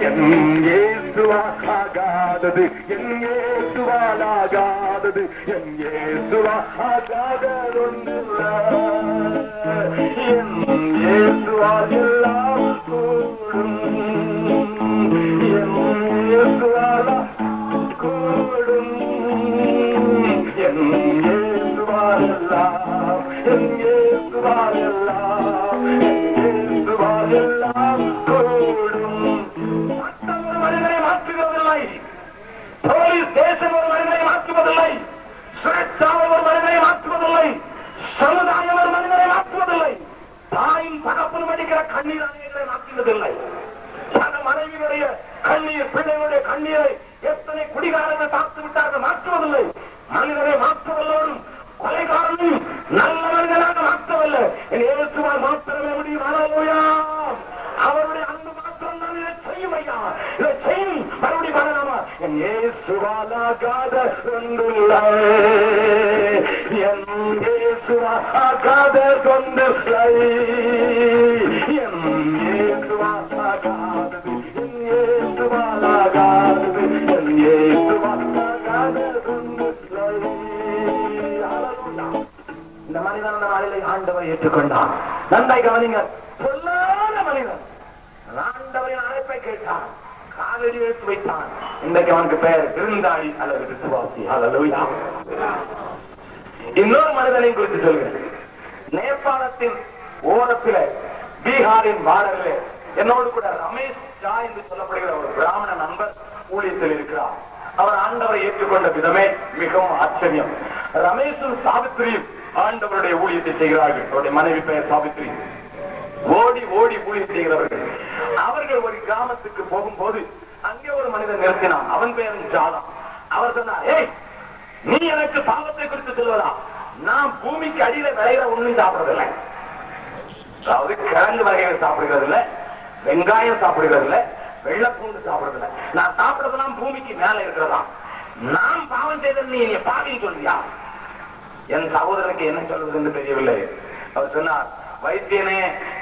என் இயேசுவாலாகாதது, என் இயேசுவாலாகாதது, என் இயேசுவாலாகாததொன்றில்லை, என் இயேசுவால் எல்லாம் கூடும், என் இயேசுவால் கூடும், என் இயேசுவால் எல்லாம், என் இயேசுவால் எல்லாம், என் இயேசுவால் எல்லாம் கூடும். சட்டம் ஒரு மனிதனை மாற்றுவதில்லை, போலீஸ் ஸ்டேஷன் ஒரு மனிதனை மாற்றுவதில்லை, சுரட்சாலை ஒரு மனிதனை மாற்றுவதில்லை, சமுதாயம் ஒரு மனிதனை மாற்றுவதில்லை, தாயின் தகப்பனும் அடிக்கிற கண்ணீர் அநேகரை மாற்றுவதில்லை, தன மனைவியுடைய கண்ணீர், பிள்ளைகளுடைய கண்ணீரை எத்தனை குடிகாரர்கள் பார்த்து விட்டார்கள் மாற்றுவதில்லை. மனிதனை மாற்றுவல்லோரும் கொலைகாரனும் நல்ல மனிதனாக மாற்றவில்லை. என் இயேசுவால் மாற்றவே முடியும். ஹல்லேலூயா. அவருடைய அன்பு மாற்றம் தான் இதை செய்யும். ஐயா, இதை செய்யும். மறுபடியும் பண்ணலாமா? என் இயேசுவாலாகாத ஒன்றில்லை, என் இயேசுவாலாகாத ஒன்றில்லை, என் இயேசுவாலாகாதது, என் இயேசுவாலாகாதது, என் இயேசுவாலாகாத ஒன்றில்லை. இந்த மனிதன் அந்த நாளிலே ஆண்டவரை ஏற்றுக்கொண்டான். நன்றாய் கவனிங்க. பொல்லாத மனிதன் ஆண்டவரின் அழைப்பை கேட்டான், காலடி எடுத்து வைத்தான். இன்றைக்கு அவனுக்கு பெயர் விருந்தாளி அல்லது விசுவாசி. ஹல்லேலூயா. இன்னொரு மனிதனை குறித்து சொல்கிறேன். நேபாளத்தின் ஓரத்தில பீகாரின் வாடகிலே என்னோடு கூட ரமேஷ் ஜா என்று சொல்லப்படுகிற ஒரு பிராமண நண்பர் ஊழியத்தில் இருக்கிறார். அவர் ஆண்டவரை ஏற்றுக்கொண்ட விதமே மிகவும் ஆச்சரியம். ரமேஷும் சாவித்திரியும் ஆண்டவருடைய ஊழியத்தை செய்கிறார்கள். அவருடைய மனைவி பெயர் சாவித்திரி. ஓடி ஓடி ஊழியம் செய்கிறவர்கள். அவர்கள் ஒரு கிராமத்துக்கு போகும்போது அங்கே ஒரு மனிதன் நிறுத்தினான். அவன் பெயரும் ஜாலா. அவர் சொன்னார், ஏய், நீ எனக்கு பாவத்தை குறித்து சொல்வதா? நான் பூமிக்கு அடியில விளையிற ஒண்ணும் சாப்பிடுறதில்லை, அதாவது கிழங்கு வகைகள் சாப்பிடுகிறது இல்ல, வெங்காயம் சாப்பிடுகிறது இல்ல, வெள்ளப்பூண்டு சாப்பிடுறது இல்ல, நான் சாப்பிடுறதெல்லாம் பூமிக்கு மேல இருக்கிறதா? நான் பாவம் செய்த நீ பாவின்னு சொல்றியா? என் சகோதரனுக்கு என்ன சொல்வது என்று தெரியவில்லை. அவர் சொன்னார், வைத்தியனே,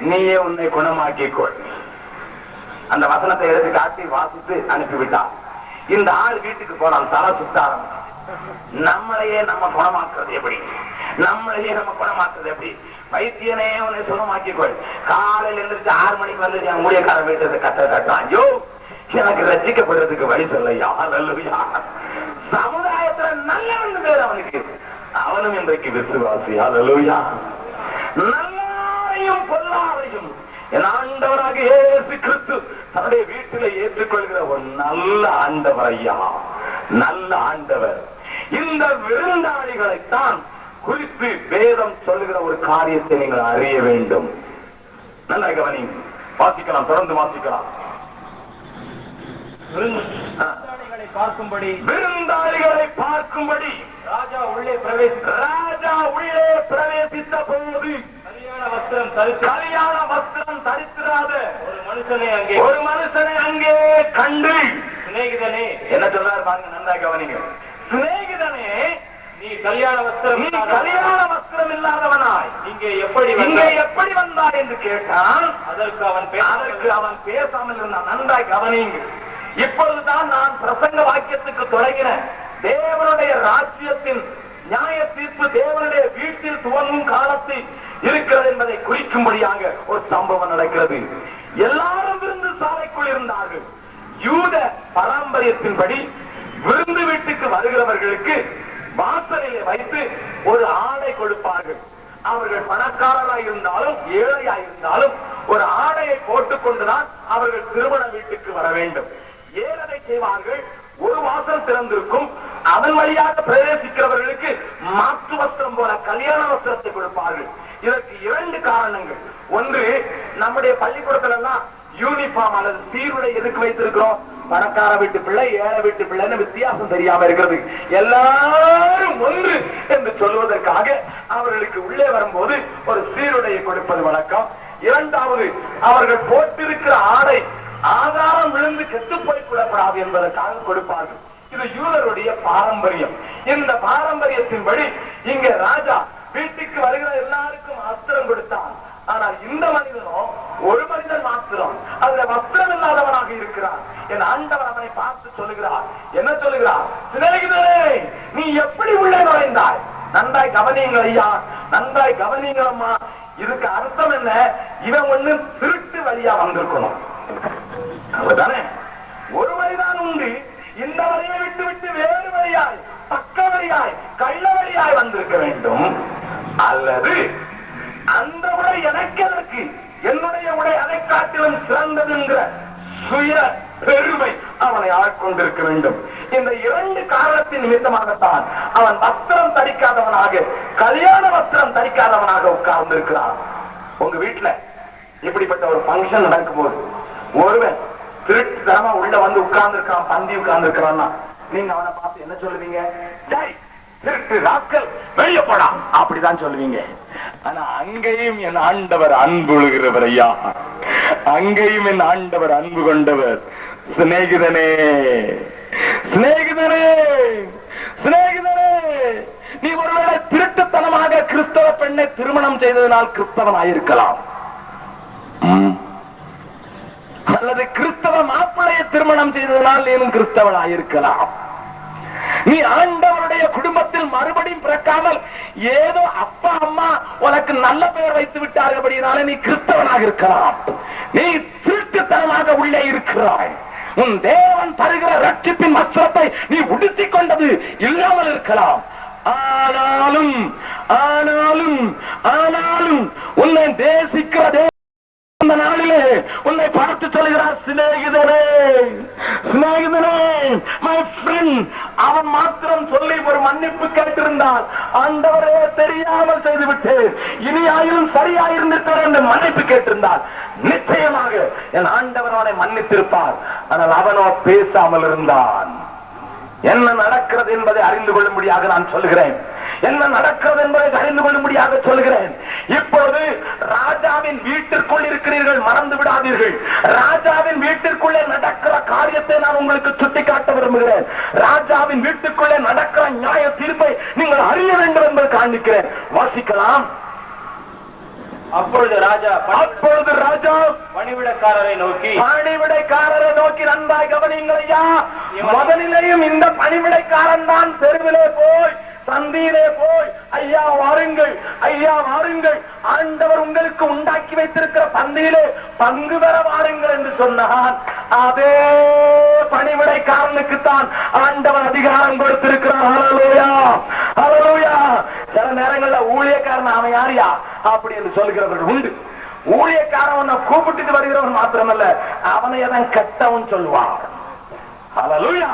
நீயே உன்னை குணமாக்கிக்கொள். அந்த வசனத்தை எடுத்து காட்டி வாசித்து அனுப்பிவிட்டார். இந்த ஆள் வீட்டுக்கு போனான். தலை சுத்த ஆரம்பிச்சு. நம்மளையே நம்ம குணமாக்குறது எப்படி? நம்மளையே நம்ம குணமாக்குறது எப்படி? வைத்தியனே உன்னை சுகமாக்கிக்கொள். காலையில் எழுந்திரிச்சு 6 மணிக்கு வந்து என் ஊழியக்கார வீட்டு கத்த கட்டுறான். ஐயோ, எனக்கு ரட்சிக்கப்படுறதுக்கு வழி சொல்லையா? அல்லேலூயா. சமுதாயத்துல நல்லவன் பேர் அவனுக்கு. அவனும் இன்றைக்கு விசுவாசி. அல்லேலூயா. நல்லாரையும் பொல்லாரையும் என் ஆண்டவராக இயேசு கிறிஸ்து தன்னுடைய வீட்டில ஏற்றுக்கொள்கிற ஒரு நல்ல ஆண்டவர். ஐயா, நல்ல ஆண்டவர். இந்த விருந்தாளிகளைத்தான் குறித்து வேதம் சொல்லுகிற ஒரு காரியத்தை நீங்கள் அறிய வேண்டும். நல்ல கவனி. வாசிக்கலாம், தொடர்ந்து வாசிக்கலாம். விருந்தாளிகளை பார்க்கும்படி ராஜா உள்ளே பிரவேசித்த போது கல்யாண வஸ்திரம் தரித்திராத ஒரு மனுஷனை அங்கே கண்டு சிநேகிதனே, என்ன சொல்றாரு பாருங்க, நன்றா கவனிங்க. சிநேகிதனே, நீ கல்யாண வஸ்திரம் இல்லாதவனாய் இங்கே எப்படி வந்தாய் என்று கேட்டான். அதற்கு அவன் பேசாமல் இருந்தான். நன்றாய் கவனிங்க. இப்பொழுதுதான் நான் பிரசங்க வாக்கியத்துக்கு தொடங்கினேன். தேவனுடைய ராஜ்யத்தின் நியாய தீர்ப்பு தேவனுடைய வீட்டில் துவங்கும் காலத்தில் இருக்கிறது என்பதை குறிக்கும்படியாக ஒரு சம்பவம் நடக்கிறது. எல்லாரும் விருந்து சாலைக்குள் இருந்தார்கள். யூத பாரம்பரியத்தின்படி விருந்து வீட்டுக்கு வருகிறவர்களுக்கு வாசலிலே வைத்து ஒரு ஆடை கொடுப்பார்கள். அவர்கள் பணக்காரராய் இருந்தாலும் ஏழையாய் இருந்தாலும் ஒரு ஆடையை போட்டுக் கொண்டுதான் அவர்கள் திருமண வீட்டுக்கு வர வேண்டும். ஏழை செய்வார்கள். ஒரு வாசல் திறந்திருக்கும். அதன் வழியாக பிரவேசிக்கிறவர்களுக்கு மாற்று வஸ்திரம் போல கல்யாண வஸ்திரத்தை கொடுப்பார்கள். இதற்கு இரண்டு காரணங்கள். ஒன்று, நம்முடைய பள்ளிக்கூடத்துல எல்லாம் யூனிஃபார்ம் அல்லது சீருடை எதுக்கு வைத்திருக்கிறோம்? பணக்கார வீட்டு பிள்ளை, ஏழை வீட்டு பிள்ளைன்னு வித்தியாசம் தெரியாம இருக்கிறது. எல்லாரும் ஒன்று என்று சொல்வதற்காக அவர்களுக்கு உள்ளே வரும்போது ஒரு சீருடையை கொடுப்பது வழக்கம். இரண்டாவது, அவர்கள் போட்டிருக்கிற ஆடை ஆதாரம் விழுந்து கெட்டுப்போய் கூடப்படாது என்பதற்காக கொடுப்பார்கள். இது யூதருடைய பாரம்பரியம். இந்த பாரம்பரியத்தின்படி இங்க ராஜா வீட்டுக்கு வருகிற எல்லாருக்கும் வஸ்திரம் கொடுத்தான். ஆனால் இந்த மனிதனும் ஒரு மனிதன் மாத்திரம் அதுல வஸ்திரம் இல்லாதவனாக இருக்கிறான். என் ஆண்டவர் அவனை பார்த்து சொல்லுகிறார். என்ன சொல்லுகிறார்? சிநேகிதனே, நீ எப்படி உள்ளே நுழைந்தாய்? நன்றாய் கவனியுங்கள் ஐயா, நன்றாய் கவனியுங்கள் அம்மா. இதுக்கு அர்த்தம் என்ன? இவன் ஒண்ணு திருட்டு வழியா வந்திருக்கணும். அதுதானே, ஒரு வழிதான் உண்டு. இந்த வழியை விட்டு விட்டு வேறு வழியாய், பக்க வழியாய், கள்ள வழியாய் வந்திருக்க வேண்டும். அல்லது அந்த உடை எனக்கு என்னுடைய உடை அதை காட்டிலும் சிறந்தது என்கிற சுய பெருமை அவனை ஆட்கொண்டிருக்க வேண்டும். இந்த இரண்டு காரணத்தின் நிமித்தமாகத்தான் அவன் வஸ்திரம் தரிக்காதவனாக, கல்யாண வஸ்திரம் தரிக்காதவனாக உட்கார்ந்திருக்கிறான். உங்க வீட்டுல இப்படிப்பட்ட ஒரு பங்கன் நடக்கும் போது ஒருவன் திருட்டுத்தனமா உள்ள வந்து உட்கார்ந்து இருக்கான், பந்தி உட்கார்ந்து இருக்கிறான்னா நீங்க அவனை பார்த்து என்ன சொல்லுவீங்க? திருட்டு ராஸ்கல், வெளியே போடா அப்படிதான் சொல்லுவீங்க. ஆனா அங்கேயும் என் ஆண்டவர் அன்புழுகிறவர் ஐயா, அங்கேயும் என் ஆண்டவர் அன்பு கொண்டவர். சிநேகிதனே, சிநேகிதனே, சிநேகிதனே, நீ ஒருவேளை திருட்டுத்தனமாக கிறிஸ்தவ பெண்ணை திருமணம் செய்ததனால் கிறிஸ்தவனாயிருக்கலாம், அல்லது கிறிஸ்தவ மாப்பிள்ளையை திருமணம் செய்ததனால் நீனும் கிறிஸ்தவனாயிருக்கலாம். நீ ஆண்டவருடைய குடும்பத்தில் மறுபடியும் பிறக்காமல் ஏதோ அப்பா அம்மா உனக்கு நல்ல பெயர் வைத்து விட்டார்கள், நீ கிறிஸ்தவனாக இருக்கலாம். நீ திருட்டுத்தனமாக உள்ளே இருக்கிறாய். உன் தேவன் தருகிற ரட்சிப்பின் வஸ்திரத்தை நீ உடுத்திக் கொண்டது இல்லாமல் இருக்கலாம். ஆனாலும் ஆனாலும் ஆனாலும் உன்னை தேசிக்கிற இந்த நாளிலே உன்னை பார்த்து சொல்கிறார், சிநேகிதனே, சிநேகிதனே, மை ஃப்ரெண்ட். அவன் மாத்திரம் சொல்லி ஒரு மன்னிப்பு கேட்டிருந்தால், ஆண்டவரே தெரியாமல் செய்துவிட்டு இனி ஆயிலும் சரியாயிருந்திருப்பார் என்று மன்னிப்பு கேட்டிருந்தால் நிச்சயமாக என் ஆண்டவர் அவனை மன்னித்திருப்பார். ஆனால் அவனோ பேசாமல் இருந்தான். என்ன நடக்கிறது என்பதை அறிந்து கொள்ளும்படியாக நான் சொல்கிறேன். என்ன நடக்கிறது என்பதை அறிந்து கொள்ளும்படியாக சொல்கிறேன். இப்பொழுது ராஜாவின் வீட்டிற்குள் இருக்கிறீர்கள், மறந்து விடாதீர்கள். ராஜாவின் வீட்டிற்குள்ளே நடக்கிற காரியத்தை நான் உங்களுக்கு சுட்டிக்காட்ட விரும்புகிறேன். ராஜாவின் வீட்டுக்குள்ளே நடக்கிற நியாய தீர்ப்பை நீங்கள் அறிய வேண்டும் என்பதை காண்பிக்கிறேன். வாசிக்கலாம். அப்பொழுது ராஜா பணிவிடைக்காரரை நோக்கி நன்றாய் கவனியுங்கள் ஐயா. முதலிலேயும் இந்த பணிவிடைக்காரன் தான் தெருவிலே போய், சந்தியிலே போய், ஐயா வாருங்கள், ஐயா வாருங்கள், ஆண்டவர் உங்களுக்கு உண்டாக்கி வைத்திருக்கிற பந்தியிலே பங்கு பெற வாருங்கள் என்று சொன்னான். அதே பணிவிடைக்காரனுக்குத்தான் ஆண்டவர் அதிகாரம் கொடுத்திருக்கிறார். ஹல்லேலூயா, ஹல்லேலூயா. சில நேரங்கள்ல ஊழியக்காரன் அவன் யாரியா அப்படி என்று சொல்கிறவர்கள் உண்டு. ஊழியக்காரன் கூப்பிட்டு வருகிறவன் மாத்திரமல்ல, அவனை எதன் கெட்டவன் சொல்லுவான். ஹல்லேலூயா.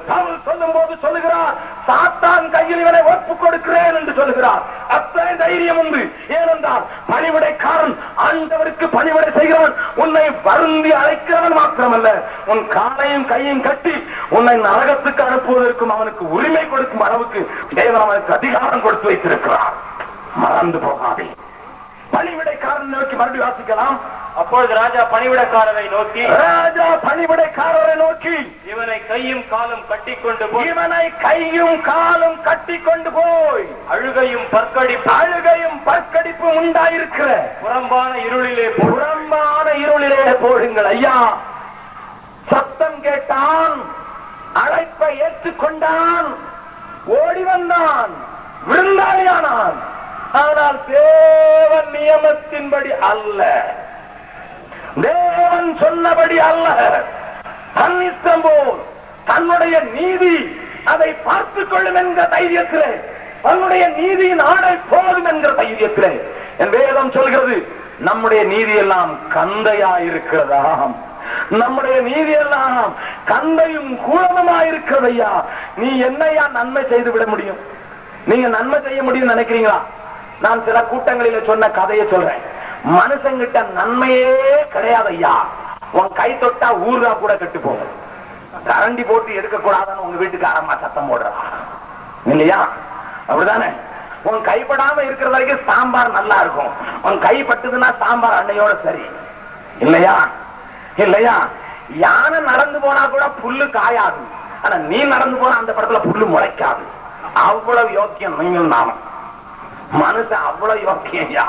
பவுல் சொல்லும் போது சொல்லுகிறார், சாத்தான் கையில் இவனை ஒப்புக் கொடுக்கிறேன் என்று சொல்லுகிறார். அத்தனை தைரியம் உண்டு. ஏனென்றால் பணிவிடைக்காரன் ஆண்டவருக்கு பணிவிடை செய்கிறவன் உன்னை வருந்தி அழைக்கிறவன் மாத்திரமல்ல, உன் காலையும் கையும் கட்டி உன்னை நரகத்துக்கு அனுப்புவதற்கும் அவனுக்கு உரிமை கொடுக்கும் அளவுக்கு தேவன் அவனுக்கு அதிகாரம் கொடுத்து வைத்திருக்கிறார். மறந்து போகாதே. பணிவிடைக்காரன் நோக்கி மறுபடியும் வாசிக்கலாம். அப்பொழுது ராஜா பணிவிடைக்காரரை நோக்கி இவனை கையும் காலும் கட்டிக்கொண்டு போய் அழுகையும் பற்கடிப்பும் உண்டாயிருக்கிற புறம்பான இருளிலே போடுங்கள் ஐயா. சத்தம் கேட்டான், அழைப்பை ஏற்றுக்கொண்டான், ஓடி வந்தான், விருந்தாளியானான். ஆனால் தேவன் நியமத்தின்படி அல்ல, தேவன் சொன்னபடி அல்ல. தன் இஷ்டம் போல் தன்னுடைய நீதி அதை பார்த்துக் கொள்ளும் என்கிற தைரியத்திலே, தன்னுடைய நீதியின் ஆடை போதும் என்கிற தைரியத்திலே, என் வேதம் சொல்கிறது நம்முடைய நீதி எல்லாம் கந்தையா இருக்கிறதாம். நம்முடைய நீதி எல்லாம் கந்தையும் கூலமுமா இருக்கிறதையா. நீ என்னையா நன்மை செய்து விட முடியும்? நீங்க நன்மை செய்ய முடியும் நினைக்கிறீங்களா? நான் சில கூட்டங்களில் சொன்ன கதையை சொல்றேன். மனுஷங்கிட்ட நன்மையே கிடையாது ஐயா. உன் கை தொட்டா ஊர்கா கூட கெட்டு போகும். கரண்டி போட்டு எடுக்க கூடாதுன்னு உங்க வீட்டுக்கு அறமா சத்தம் போடுறா இல்லையா? அப்படிதானே? உன் கைப்படாம இருக்கிற வரைக்கும் சாம்பார் நல்லா இருக்கும். உன் கை பட்டுதுன்னா சாம்பார் அன்னையோட சரி இல்லையா? இல்லையா? யானை நடந்து போனா கூட புல்லு காயாது. ஆனா நீ நடந்து போனா அந்த படத்துல புல்லு முளைக்காது. அவ்வளவு யோக்கியம் நீங்கள் நானும். மனுஷன் அவ்வளவு யோக்கியா.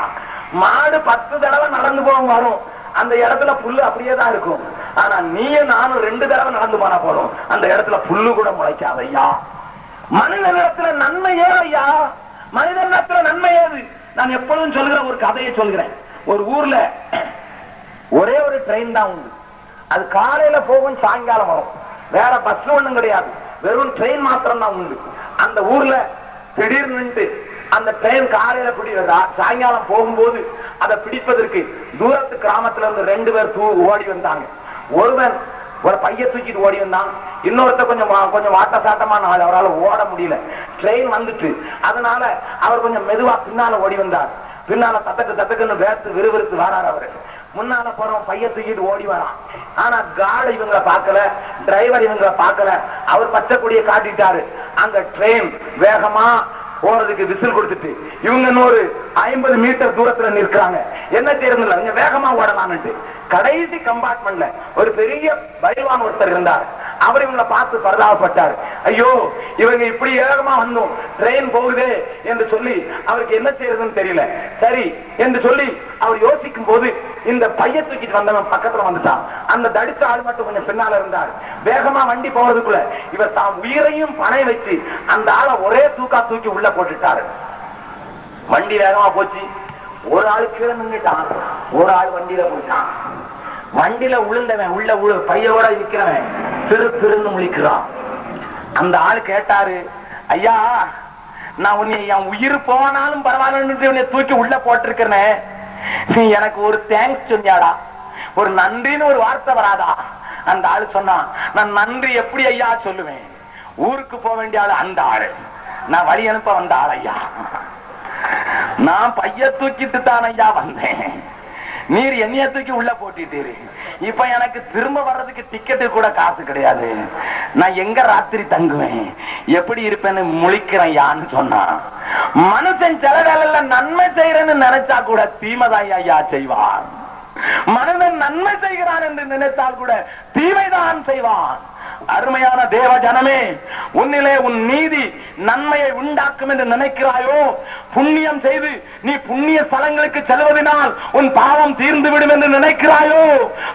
மாடு 10 தடவை நடந்து போக வரும், அந்த இடத்துல புல்லு அப்படியே தான் இருக்கும். ஆனா நீயும் நானும் 2 தடவை நடந்து போனா போறோம், அந்த இடத்துல புல்லு கூட முளைக்காது ஐயா. மனிதனிடத்துல நன்மை ஏது ஐயா? மனிதனிடத்துல நன்மை ஏது? நான் எப்பொழுதும் சொல்கிற ஒரு கதையை சொல்கிறேன். ஒரு ஊர்ல ஒரே ஒரு ட்ரெயின் தான் உண்டு. அது காலையில போகும், சாயங்காலம் வரும். வேற பஸ் ஒண்ணும் கிடையாது, வெறும் ட்ரெயின் மாத்திரம் தான் உண்டு. அந்த ஊர்ல திடீர்னு அந்த ட்ரெயின் காலையில பிடிவதா, சாயங்காலம் போகும்போது அதை பிடிப்பதற்கு தூரத்து கிராமத்துல இருந்து 2 பேர் ஓடி வந்தாங்க. ஒருவன் ஒரு பைய தூக்கிட்டு ஓடி வந்தான், இன்னொருத்த கொஞ்சம் வாட்ட சாட்டமான ஆள், அவரால் ஓட முடியல. ட்ரெயின் வந்துட்டு அதனால அவர் கொஞ்சம் மெதுவா பின்னால ஓடி வந்தார். பின்னால தத்தக்குன்னு வேர்த்து விறுவிறுத்து வராரு. அவரு முன்னால போறவன் பைய தூக்கிட்டு ஓடி வரான். ஆனா கார்டு இவங்களை பார்க்கல, டிரைவர் இவங்களை பார்க்கல. அவர் பச்சை கொடியை காட்டிட்டாரு. அங்க ட்ரெயின் வேகமா போறதுக்கு விசில் கொடுத்துட்டு இவங்க இன்னொரு 50 மீட்டர் தூரத்துல நிற்கிறாங்க. என்ன செய்யறது, கொஞ்சம் வேகமா ஓடலான்னுட்டு கடைசி கம்பார்ட்மெண்ட்ல ஒரு பெரிய பைல்வான் ஒருத்தர் இருந்தார். அவர் இவங்களை பார்த்து பரிதாபப்பட்டார். ஐயோ, இவங்க இப்படி வேகமா வந்தோம், ட்ரெயின் போகுதே என்று சொல்லி அவருக்கு என்ன செய்யறதுன்னு தெரியல. சரி என்று சொல்லி அவர் யோசிக்கும் போது இந்த பைய தூக்கிட்டு வந்தவன் பக்கத்துல வந்துட்டான். அந்த தடிச்ச ஆள் மட்டும் கொஞ்சம் பின்னால இருந்தார். வேகமா வண்டி போறதுக்குள்ள இவர் தான் உயிரையும் பணை வச்சு அந்த ஆளை ஒரே தூக்கி உள்ள போட்டுட்டாரு. வண்டி வேகமா போச்சு. ஒரு ஆள் கீழே நின்றுட்டான், ஒரு ஆள் வண்டியில போயிட்டான். வண்டியில உளுந்தவன் உள்ள பையோட நிக்கிறவன் திருன்னு முழிக்கிறான். அந்த ஆள் கேட்டாரு, ஐயா, நான் உன்னை என் உயிர் போனாலும் பரவாயில்ல உன்னை தூக்கி உள்ள போட்டிருக்கிறேன், நீ எனக்கு ஒரு தேங்க்ஸ் சொன்னியாடா, ஒரு நன்றின்னு ஒரு வார்த்தை வராதா? அந்த ஆளு சொன்னான், நான் நன்றி எப்படி ஐயா சொல்லுவேன்? ஊருக்கு போக வேண்டிய ஆளு அந்த ஆளு, நான் வழி அனுப்ப வந்த ஆள் ஐயா. நான் பைய தூக்கிட்டு தான் ஐயா வந்தேன், நீர் என்னைய தூக்கி உள்ள போட்டிட்டீரு. இப்ப எனக்கு திரும்ப வர்றதுக்கு டிக்கெட்டு கூட காசு கிடையாது. நான் எங்க ராத்திரி தங்குவேன், எப்படி இருப்பேன்னு முழிக்கிறேன் யான்னு சொன்னான். மனுஷன் சில வேலையில நன்மை செய்யறேன்னு நினைச்சா கூட தீமைதான் ஐயா செய்வான். மனிதன் நன்மை செய்கிறான் என்று நினைத்தால் கூட தீமைதான் செய்வான். அருமையான தேவ ஜனமே, உன்னிலே உன் நீதி நன்மையை உண்டாக்கும் என்று நினைக்கிறாயோ? புண்ணியம் செய்து நீ புண்ணிய ஸ்தலங்களுக்கு செல்வதனால் உன் பாவம் தீர்ந்து விடும் என்று நினைக்கிறாயோ?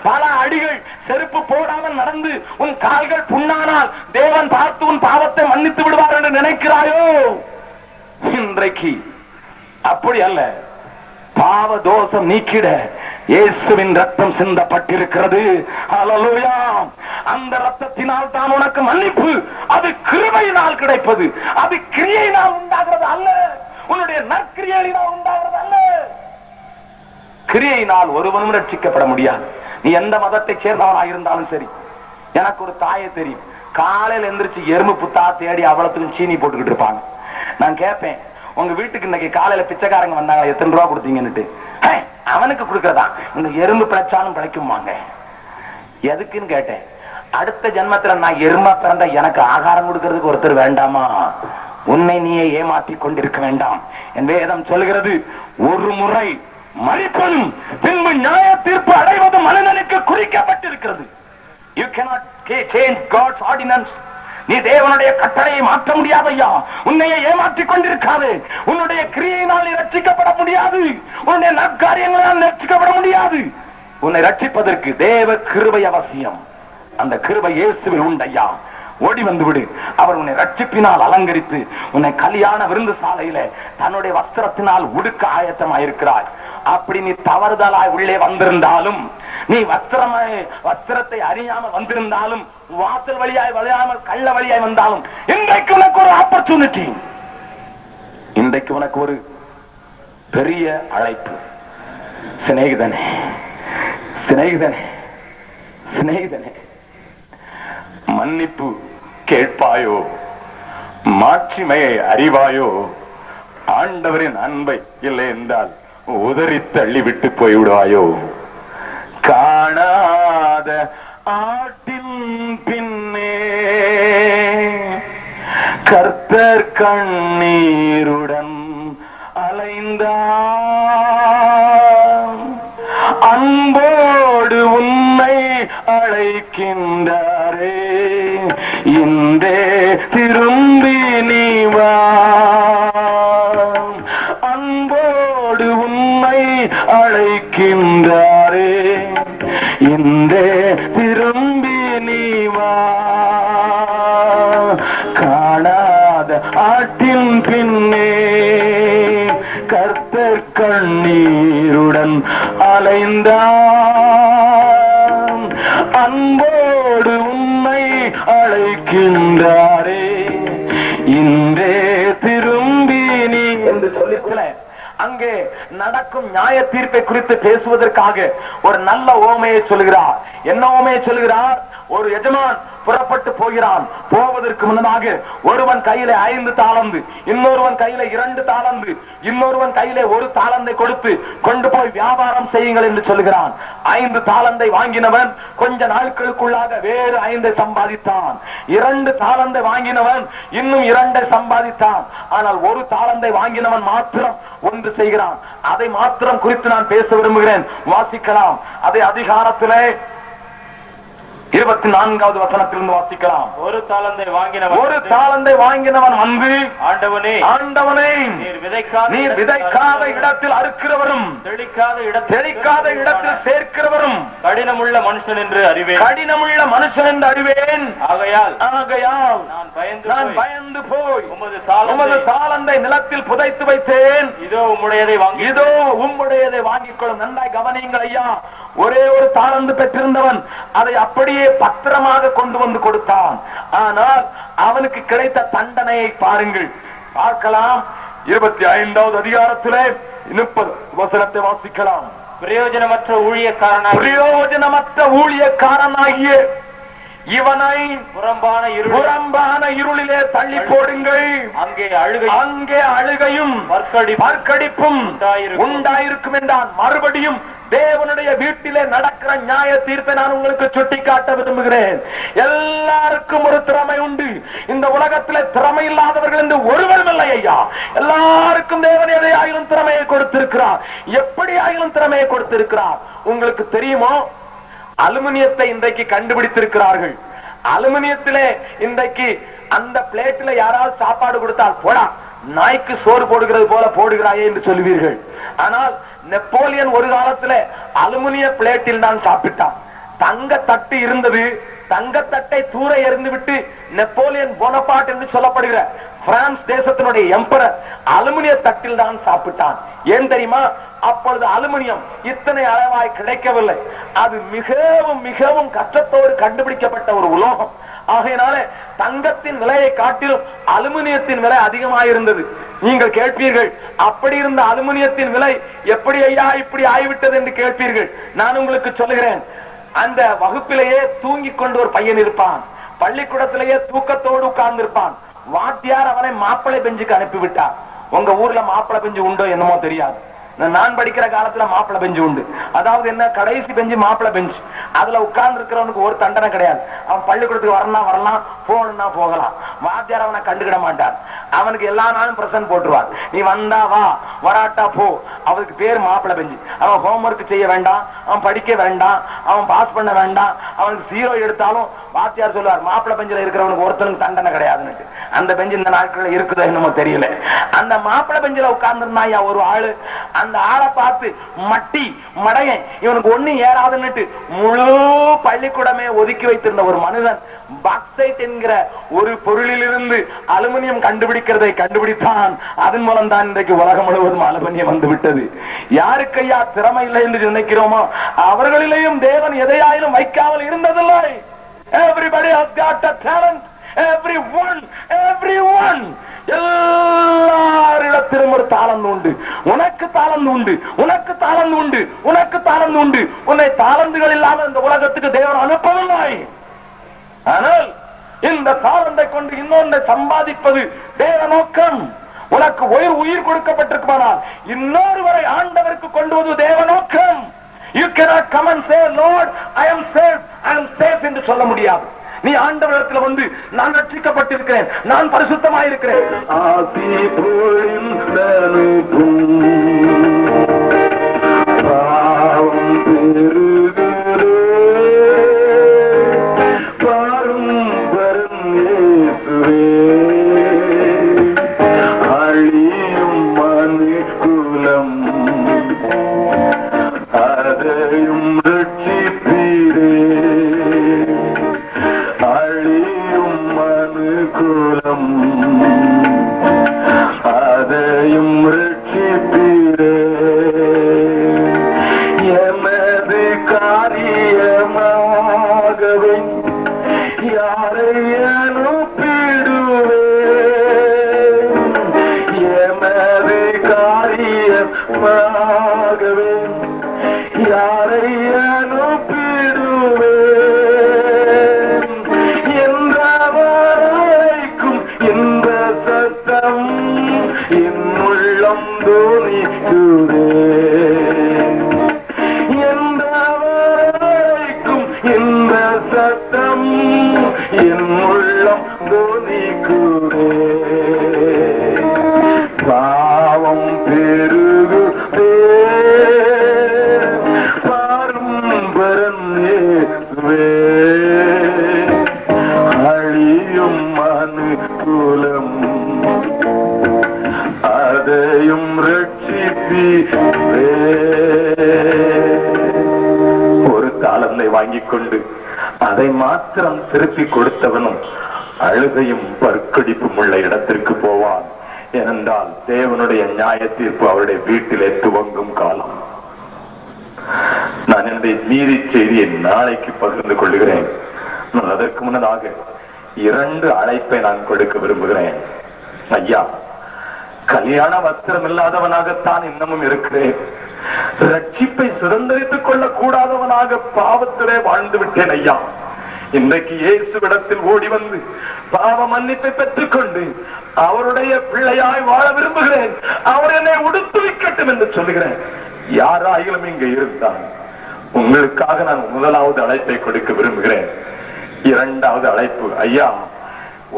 பல அடிகள் செருப்பு போடாமல் நடந்து உன் கால்கள் புண்ணானால் தேவன் பார்த்து உன் பாவத்தை மன்னித்து விடுவார் என்று நினைக்கிறாயோ? இன்றைக்கு அப்படி அல்ல. பாவ தோஷம் நீக்கிட இயேசுவின் ரத்தம் சிந்தப்பட்டிருக்கிறது. ஹல்லேலூயா. அந்த ரத்தத்தினால் தான் உனக்கு மன்னிப்பு. அது கிருபையினால் கிடைப்பது, அது கிரியையினால் உண்டாகிறது அல்ல, உன்னுடைய நற்கிரியையினால் உண்டாகிறது அல்ல. கிரியையினால் ஒருவனும் ரட்சிக்கப்பட முடியாது. நீ எந்த மதத்தை சேர்ந்தவனாக இருந்தாலும் சரி. எனக்கு ஒரு தாயை தெரியும், காலையில் எந்திரிச்சு எறும்பு புத்தா தேடி அவ்வளவுக்கும் சீனி போட்டுக்கிட்டு இருப்பாங்க. நான் கேட்பேன், உங்க வீட்டுக்கு இன்னைக்கு காலையில பிச்சைக்காரங்க வந்தாங்க, எத்தனை ரூபா கொடுத்தீங்கன்னு. அவனுக்கு கொடுக்கறதா, இந்த எறும்பு பிழைச்சாலும் பிழைக்குமாங்க. எதுக்குன்னு கேட்டேன். அடுத்த ஜென்மத்துல நான் எறும்பா பிறந்தா எனக்கு ஆகாரம் கொடுக்கறதுக்கு ஒருத்தர் வேண்டாமா? உன்னை நீயே ஏமாற்றி கொண்டிருக்க வேண்டாம். என் வேதம் சொல்கிறது, ஒரு முறை மரிப்பதும் பின்பு நியாய தீர்ப்பு அடைவதும் மனிதனுக்கு குறிக்கப்பட்டிருக்கிறது. You cannot change God's ordinance. நீ தேவனுடைய கட்டளையை மாற்ற முடியாது ஐயா. உன்னையே ஏமாற்றிக் கொண்டிருக்காது. உன்னுடைய கிரியையினால் நீ ரட்சிக்கப்பட முடியாது. உன்னுடைய நற்காரியங்களால் ரட்சிக்கப்பட முடியாது. உன்னை ரட்சிப்பதற்கு தேவ கிருபை அவசியம். அந்த கிருபை இயேசுவில் உண்டையா. ஓடி வந்து விடு. அவர் உன்னை ரட்சிப்பினால் அலங்கரித்து உன்னை கல்யாண விருந்து சாலையில தன்னுடைய வஸ்திரத்தினால் உடுக்க ஆயத்தமாயிருக்கிறாய். அப்படி நீ தவறுதலாய் உள்ளே வந்திருந்தாலும், நீ வஸ்திரத்தை அறியாமல் வந்திருந்தாலும், வாசல் வழியாய் வளையாமல் கள்ள வழியாய் வந்தாலும், இன்றைக்கு உனக்கு ஒரு ஆப்பர்ச்சுனிட்டி. இன்றைக்கு உனக்கு ஒரு பெரிய அழைப்பு. சிநேகிதனே, சிநேகிதனே, சிநேகிதனே, மன்னிப்பு கேட்பாயோ? மாட்சிமையை அறிவாயோ? ஆண்டவரின் அன்பை இல்லை என்றால் உதறி தள்ளி விட்டு போய்விடுவாயோ? காணாத ஆட்டின் பின்னே கர்த்தர் கண்ணீருடன் அலைந்தார். அன்போடு உன்னை அழைக்கின்றாரே, இன்றே திரும்பி நீ வா. அன்போடு உன்னை அழைக்கின்றாரே, இன்றே திரும்பி நீ வா. காணாத ஆட்டின் பின்னே கர்த்தர் கண்ணீருடன் அலைந்தான். அன்போடு உன்னை அழைக்கின்றாரே, இன்றே திரும்பி நீ என்று சொல்லிக்கல. அங்கே நடக்கும் நியாய தீர்ப்பை குறித்து பேசுவதற்காக ஒரு நல்ல ஓமையை சொல்கிறார். என்ன ஓமையை சொல்கிறார்? ஒரு எஜமான் புறப்பட்டு போகிறான். போவதற்கு முன்னதாக ஒருவன் கையில 5 தாலந்து, இன்னொருவன் கையில 2 தாலந்து, இன்னொருவன் கையில 1 தாலந்தை கொடுத்து கொண்டு போய் வியாபாரம் செய்யுங்கள் என்று சொல்கிறான். 5 தாலந்தை வாங்கினவன் கொஞ்ச நாட்களுக்குள்ளாக வேறு 5 சம்பாதித்தான். 2 தாலந்தை வாங்கினவன் இன்னும் 2 சம்பாதித்தான். ஆனால் 1 தாலந்தை வாங்கினவன் மாத்திரம் ஒன்று செய்கிறான். அதை மாத்திரம் குறித்து நான் பேச விரும்புகிறேன். வாசிக்கலாம். அதை அதிகாரத்திலே 24வது வசனத்திலிருந்து வாசிக்கலாம். ஒரு தாலந்தை வாங்கினவன் வந்து, ஆண்டவனே, ஆண்டவனே, நீர் விதைக்காத இடத்தில் அறுக்கிறவரும் தெளிக்காத இடத்தில் சேர்க்கிறவரும் கடினமுள்ள மனுஷன் என்று அறிவேன். ஆகையால் நான் பயந்து போய் உமது தாலந்தை நிலத்தில் புதைத்து வைத்தேன். இதோ உம்முடையதை வாங்கிக் கொள்ளும். நன்றாய் கவனியுங்கள் ஐயா. ஒரே ஒரு தாலந்து பெற்றிருந்தவன் அதை அப்படியே பத்திரமாக கொண்டு வந்து கொடுத்தான். ஆனால் அவனுக்கு கிடைத்த தண்டனையை பாருங்கள். பார்க்கலாம். 25வது அதிகாரத்திலே 30 வசனத்தை வாசிக்கலாம். பிரயோஜனமற்ற ஊழியக்காரனாகிய இவனை புறம்பான இருளிலே தள்ளி போடுங்கள். அங்கே அழுகையும் பற்கடிப்பும் உண்டாயிருக்கும் என்றான். மறுபடியும் தேவனுடைய வீட்டிலே நடக்கிற நியாய தீர்ப்பை நான் உங்களுக்கு சுட்டிக்காட்ட விரும்புகிறேன். எல்லாருக்கும் ஒரு திறமை உண்டு. இந்த உலகத்திலே திறமை இல்லாதவர்கள் என்று ஒருவரும் இல்லை ஐயா. எல்லாருக்கும் தேவன் எதை ஆயிலும் திறமையை கொடுத்திருக்கிறார். எப்படி ஆயிலும் திறமையை கொடுத்திருக்கிறார். உங்களுக்கு தெரியுமோ? அலுமினியத்தை இன்றைக்கு கண்டுபிடித்திருக்கிறார்கள். அலுமினியத்திலே இன்றைக்கு அந்த பிளேட்டில் யாராவது சாப்பாடு கொடுத்தால், போடா நாய்க்கு சோறு போடுகிறது போல போடுகிறாயே என்று சொல்லுவீர்கள். ஆனால் நெப்போலியன் ஒரு காலத்துல அலுமினிய பிளேட்டில் தான் சாப்பிட்டான். தங்க தட்டு இருந்தது. தங்கத்தட்டை தூர எறிந்து விட்டு நெப்போலியன் போனபார்ட் என்று சொல்லப்படுகிற பிரான்ஸ் தேசத்தினுடைய எம்பரர் அலுமினிய தட்டில் தான் சாப்பிட்டான். ஏன் தெரியுமா? அப்பொழுது அலுமினியம் இத்தனை அளவாய் கிடைக்கவில்லை. அது மிகவும் மிகவும் கஷ்டத்தோடு கண்டுபிடிக்கப்பட்ட ஒரு உலோகம். ஆகையினால தங்கத்தின் விலையை காட்டிலும் அலுமினியத்தின் விலை அதிகமாயிருந்தது. நீங்கள் கேட்பீர்கள், அப்படி இருந்த அலுமினியத்தின் விலை எப்படி ஐயா இப்படி ஆகிவிட்டது என்று கேட்பீர்கள். நான் உங்களுக்கு சொல்லுகிறேன். அந்த வகுப்பிலேயே தூங்கிக் கொண்டு ஒரு பையன் இருப்பான். பள்ளிக்கூடத்திலேயே தூக்கத்தோடு உட்கார்ந்து இருப்பான். வாத்தியார் அவனை மாப்பிள்ளை பெஞ்சுக்கு அனுப்பிவிட்டார். உங்க ஊர்ல மாப்பிள்ளை பெஞ்சு உண்டோ என்னமோ தெரியாது. நான் படிக்கிற காலத்துல மாப்பிள்ளை பெஞ்சு உண்டு. அதாவது என்ன, கடைசி பெஞ்சு மாப்பிள்ளை பெஞ்சு. அதுல உட்கார்ந்து இருக்கிறவனுக்கு ஒரு தண்டனை கிடையாது. அவன் பள்ளிக்கூடத்துக்கு வரலாம், போகணும்னா போகலாம். வாத்தியார் அவனை கண்டுக்கிட மாட்டார். அவனுக்கு எல்லா நாளும் பிரசன்ட் போட்டுருவார். நீ வந்தா வா, வராட்டா போ. அவனுக்கு பேர் மாப்பிள்ளை பெஞ்சு. அவன் ஹோம்ஒர்க் செய்ய வேண்டாம், அவன் படிக்க வேண்டாம், அவன் பாஸ் பண்ண வேண்டாம். அவனுக்கு 0 எடுத்தாலும் வாத்தியார் சொல்லுவார், மாப்பிள்ளை பெஞ்சில இருக்கிறவனுக்கு ஒருத்தனுக்கு தண்டனை கிடையாதுன்னு. அந்த பெஞ்சு இந்த நாட்கள் இருக்குதோ என்னமோ தெரியல. அந்த மாப்பிள்ளை பெஞ்சில உட்கார்ந்துருந்தாயா ஒரு ஆளு. அந்த ஆளை பார்த்து மட்டி மடையன் இவனுக்கு ஒண்ணு ஏறாதுன்னுட்டு முழு பள்ளிக்கூடமே ஒதுக்கி வைத்திருந்த ஒரு மனிதன் பாக்சைட் என்கிற ஒரு பொருளிலிருந்து அலுமினியம் கண்டுபிடிக்கிறதை கண்டுபிடித்தான். அதன் மூலம் தான் இன்றைக்கு உலகம் முழுவதும் அலுமினியம் வந்து விட்டது. யாருக்கையா திறமை இல்லை என்று நினைக்கிறோமோ அவர்களிலேயும் தேவன் எதையாயிலும் வைக்காமல் இருந்ததில்லை. Everybody has got a talent. Everyone. எல்லாரிடத்திலும் ஒரு தாளந்து உண்டு. உனக்கு தாளந்து உண்டு, உனக்கு தாளந்து உண்டு, உனக்கு தாளந்து உண்டு. உன்னை தாளந்துகள் இல்லாமல் இந்த உலகத்துக்கு தேவன் அனுப்பவில்லை. ஆனால் இந்த தாளந்தை கொண்டு இன்னொன்றை சம்பாதிப்பது தேவ நோக்கம். உனக்கு உயிர் கொடுக்கப்பட்டிருக்குமானால் இன்னொருவரை ஆண்டவருக்கு கொண்டு வருவது தேவ நோக்கம். You cannot come and say, Lord, I am safe என்று சொல்ல முடியாது. நீ ஆண்டவரிடத்தில் வந்து நான் ரட்சிக்கப்பட்டிருக்கிறேன், நான் பரிசுத்தமாயிருக்கிறேன். ஆசி பொழிந்தனுப்பும் பாவம் பெருகுதே பாரும் வரும் இயேசுவே அழியும் மனுக்குலம் அதையும் ரட்சிப்பீரே அழியும் மனுக்குலம் அதையும் ரட்சிப்பீரே எமது காரியமாகவே யாரை அனுப்பிடுவே எமது காரியமாகவே யாரை அனுப்பிடுவே என்றவரைக்கும் இந்த சத்தம் என் உள்ளம் தோணிக்குதே என்றவரைக்கும் இந்த சத்தம் என் உள்ளம் தோணிக்குதே பாவம் பெருகுதே அழியும் மனுக்குலம் அதையும் ரட்சிப்பீரே. ஒரு தாளந்தை வாங்கிக் கொண்டு அதை மாத்திரம் திருப்பி கொடுத்தவனும் அழுகையும் பற்கடிப்பும் உள்ள இடத்திற்கு போவான். ஏனென்றால் தேவனுடைய நியாய தீர்ப்பு அவருடைய வீட்டிலே துவங்கும் காலம். நான் என்னுடைய நீதி செய்தியை நாளைக்கு பகிர்ந்து கொள்கிறேன். அதற்கு முன்னதாக 2 அழைப்பை நான் கொடுக்க விரும்புகிறேன். ஐயா, கல்யாண வஸ்திரம் இல்லாதவனாகத்தான் இன்னமும் இருக்கிறேன். ரட்சிப்பை சுதந்திரித்துக் கொள்ள கூடாதவனாக பாவத்திலே வாழ்ந்து விட்டேன் ஐயா. இன்றைக்கு இயேசுவிடத்தில் ஓடி வந்து பாவ மன்னிப்பை பெற்றுக் கொண்டு அவருடைய பிள்ளையாய் வாழ விரும்புகிறேன். அவர் என்னை உடுத்துவிக்கட்டும் என்று சொல்லுகிறேன். யாராயிலும் இங்க இருந்தால் உங்களுக்காக நான் முதலாவது அழைப்பை கொடுக்க விரும்புகிறேன். 2வது அழைப்பு, ஐயா,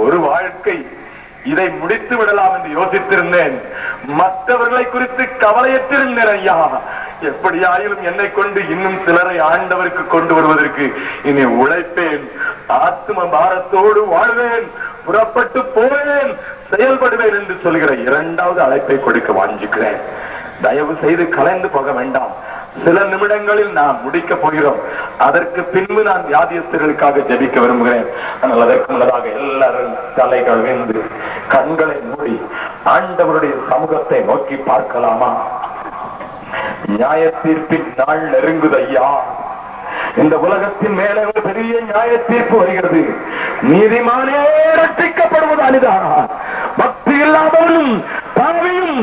ஒரு வாழ்க்கை இதை முடித்து விடலாம் என்று யோசித்திருந்தேன். மற்றவர்களை குறித்து கவலையற்றிருந்தேன் ஐயா. எப்படியாயிலும் என்னை கொண்டு இன்னும் சிலரை ஆண்டவருக்கு கொண்டு வருவதற்கு இனி உழைப்பேன், ஆத்ம பாரத்தோடு வாழ்வேன், புறப்பட்டு போவேன், செயல்படுவேன் என்று சொல்கிற 2வது அழைப்பை கொடுக்க வாஞ்சிக்கிறேன். தயவு செய்து கலைந்து போக வேண்டாம். சில நிமிடங்களில் நாம் முடிக்க போகிறோம். அதற்கு பின்பு நான் வியாதியஸ்தர்களுக்காக ஜெபிக்க விரும்புகிறேன். ஆனால் அதற்கு முன்னதாக எல்லாரும் தலைகள் வேந்து கண்களை மூடி ஆண்டவருடைய சமூகத்தை நோக்கி பார்க்கலாமா? நியாய தீர்ப்பின் நாள் நெருங்குது ஐயா. இந்த உலகத்தின் மேலே ஒரு பெரிய நியாய தீர்ப்பு வருகிறது. நீதிமானே ரட்சிக்கப்படுவது அனிதானா? பக்தி இல்லாதவனும் பாவியும்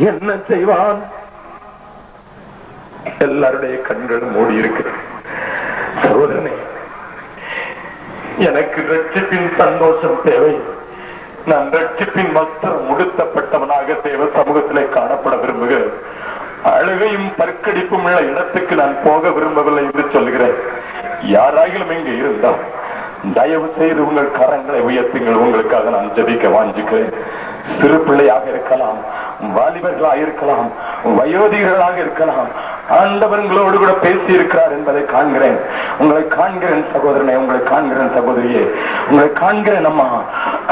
என்ன செய்வான்? எல்லாருடைய கண்களும் மூடி இருக்கிறது. சகோதரனே, எனக்கு ரட்சிப்பின் சந்தோஷம் தேவை. நான் ரட்சிப்பின் வஸ்திரம் உடுத்தப்பட்டவனாக தேவ சமூகத்திலே காணப்பட விரும்புகிறேன். அழுகையும் பற்கடிப்பும் உள்ள இடத்துக்கு நான் போக விரும்பவில்லை என்று சொல்கிறேன். யாராகிலும் இங்கு இருந்தால் தயவு செய்து உங்கள் கரங்களை உயர்த்துங்கள். உங்களுக்காக நான் ஜெபிக்க வாஞ்சிக்கிறேன். சிறு பிள்ளையாக இருக்கலாம், வாலிபர்களாக இருக்கலாம், வயோதிகர்களாக இருக்கலாம், ஆண்டவர் உங்களோடு கூட பேசி இருக்கிறார் என்பதை காண்கிறேன். உங்களை காண்கிறேன் சகோதரனே, உங்களை காண்கிறேன் சகோதரியே, உங்களை காண்கிறேன் அம்மா.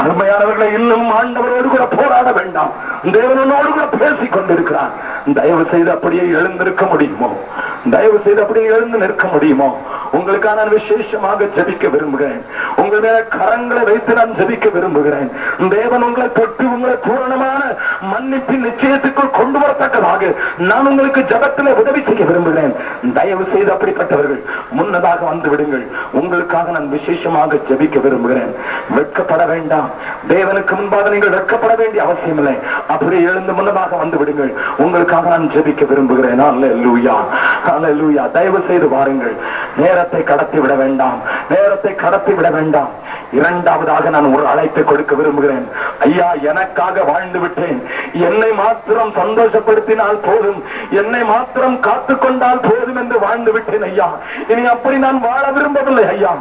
அருமையானவர்களை, இன்னும் ஆண்டவரோடு கூட போராட வேண்டாம். தேவனோடு கூட பேசிக் கொண்டிருக்கிறார். தயவு செய்து அப்படியே எழுந்திருக்க முடியுமோ? தயவு செய்து அப்படியே எழுந்து நிற்க முடியுமோ? உங்களுக்காக நான் விசேஷமாக ஜெபிக்க விரும்புகிறேன். உங்கள் மேல கரங்களை வைத்து நான் ஜெபிக்க விரும்புகிறேன். தேவன் உங்களை தொட்டு உங்களை பூரணமான மன்னிப்பின் நிச்சயத்துக்குள் கொண்டு வரத்தக்கதாக நான் உங்களுக்கு ஜெபத்திலே உதவி செய்ய விரும்புகிறேன். தயவு செய்து அப்படிப்பட்டவர்கள் முன்னதாக வந்து விடுங்கள். உங்களுக்காக நான் விசேஷமாக ஜெபிக்க விரும்புகிறேன். வெட்கப்பட வேண்டாம். தேவனுக்கு முன்பாக நீங்கள் வெட்கப்பட வேண்டிய அவசியம் இல்லை. அப்படியே எழுந்து முன்னதாக வந்து விடுங்கள். உங்களுக்காக நான் ஜெபிக்க விரும்புகிறேன். அல்லேலூயா, அல்லேலூயா. தயவு செய்து வாருங்கள். நேரத்தை கடத்தி விட வேண்டாம், நேரத்தை கடத்தி விட வேண்டாம். இரண்டாவதாக நான் ஒரு அழைப்பை கொடுக்க விரும்புகிறேன். ஐயா, எனக்காக வாழ்ந்து விட்டேன், என்னை மாத்திரம் சந்தோஷப்படுத்தினால் போதும், என்னை மாத்திரம் காத்துக்கொண்டால் போதும் என்று வாழ்ந்து விட்டேன் ஐயா. இனி அப்படி நான் வாழ விரும்பவில்லை ஐயா.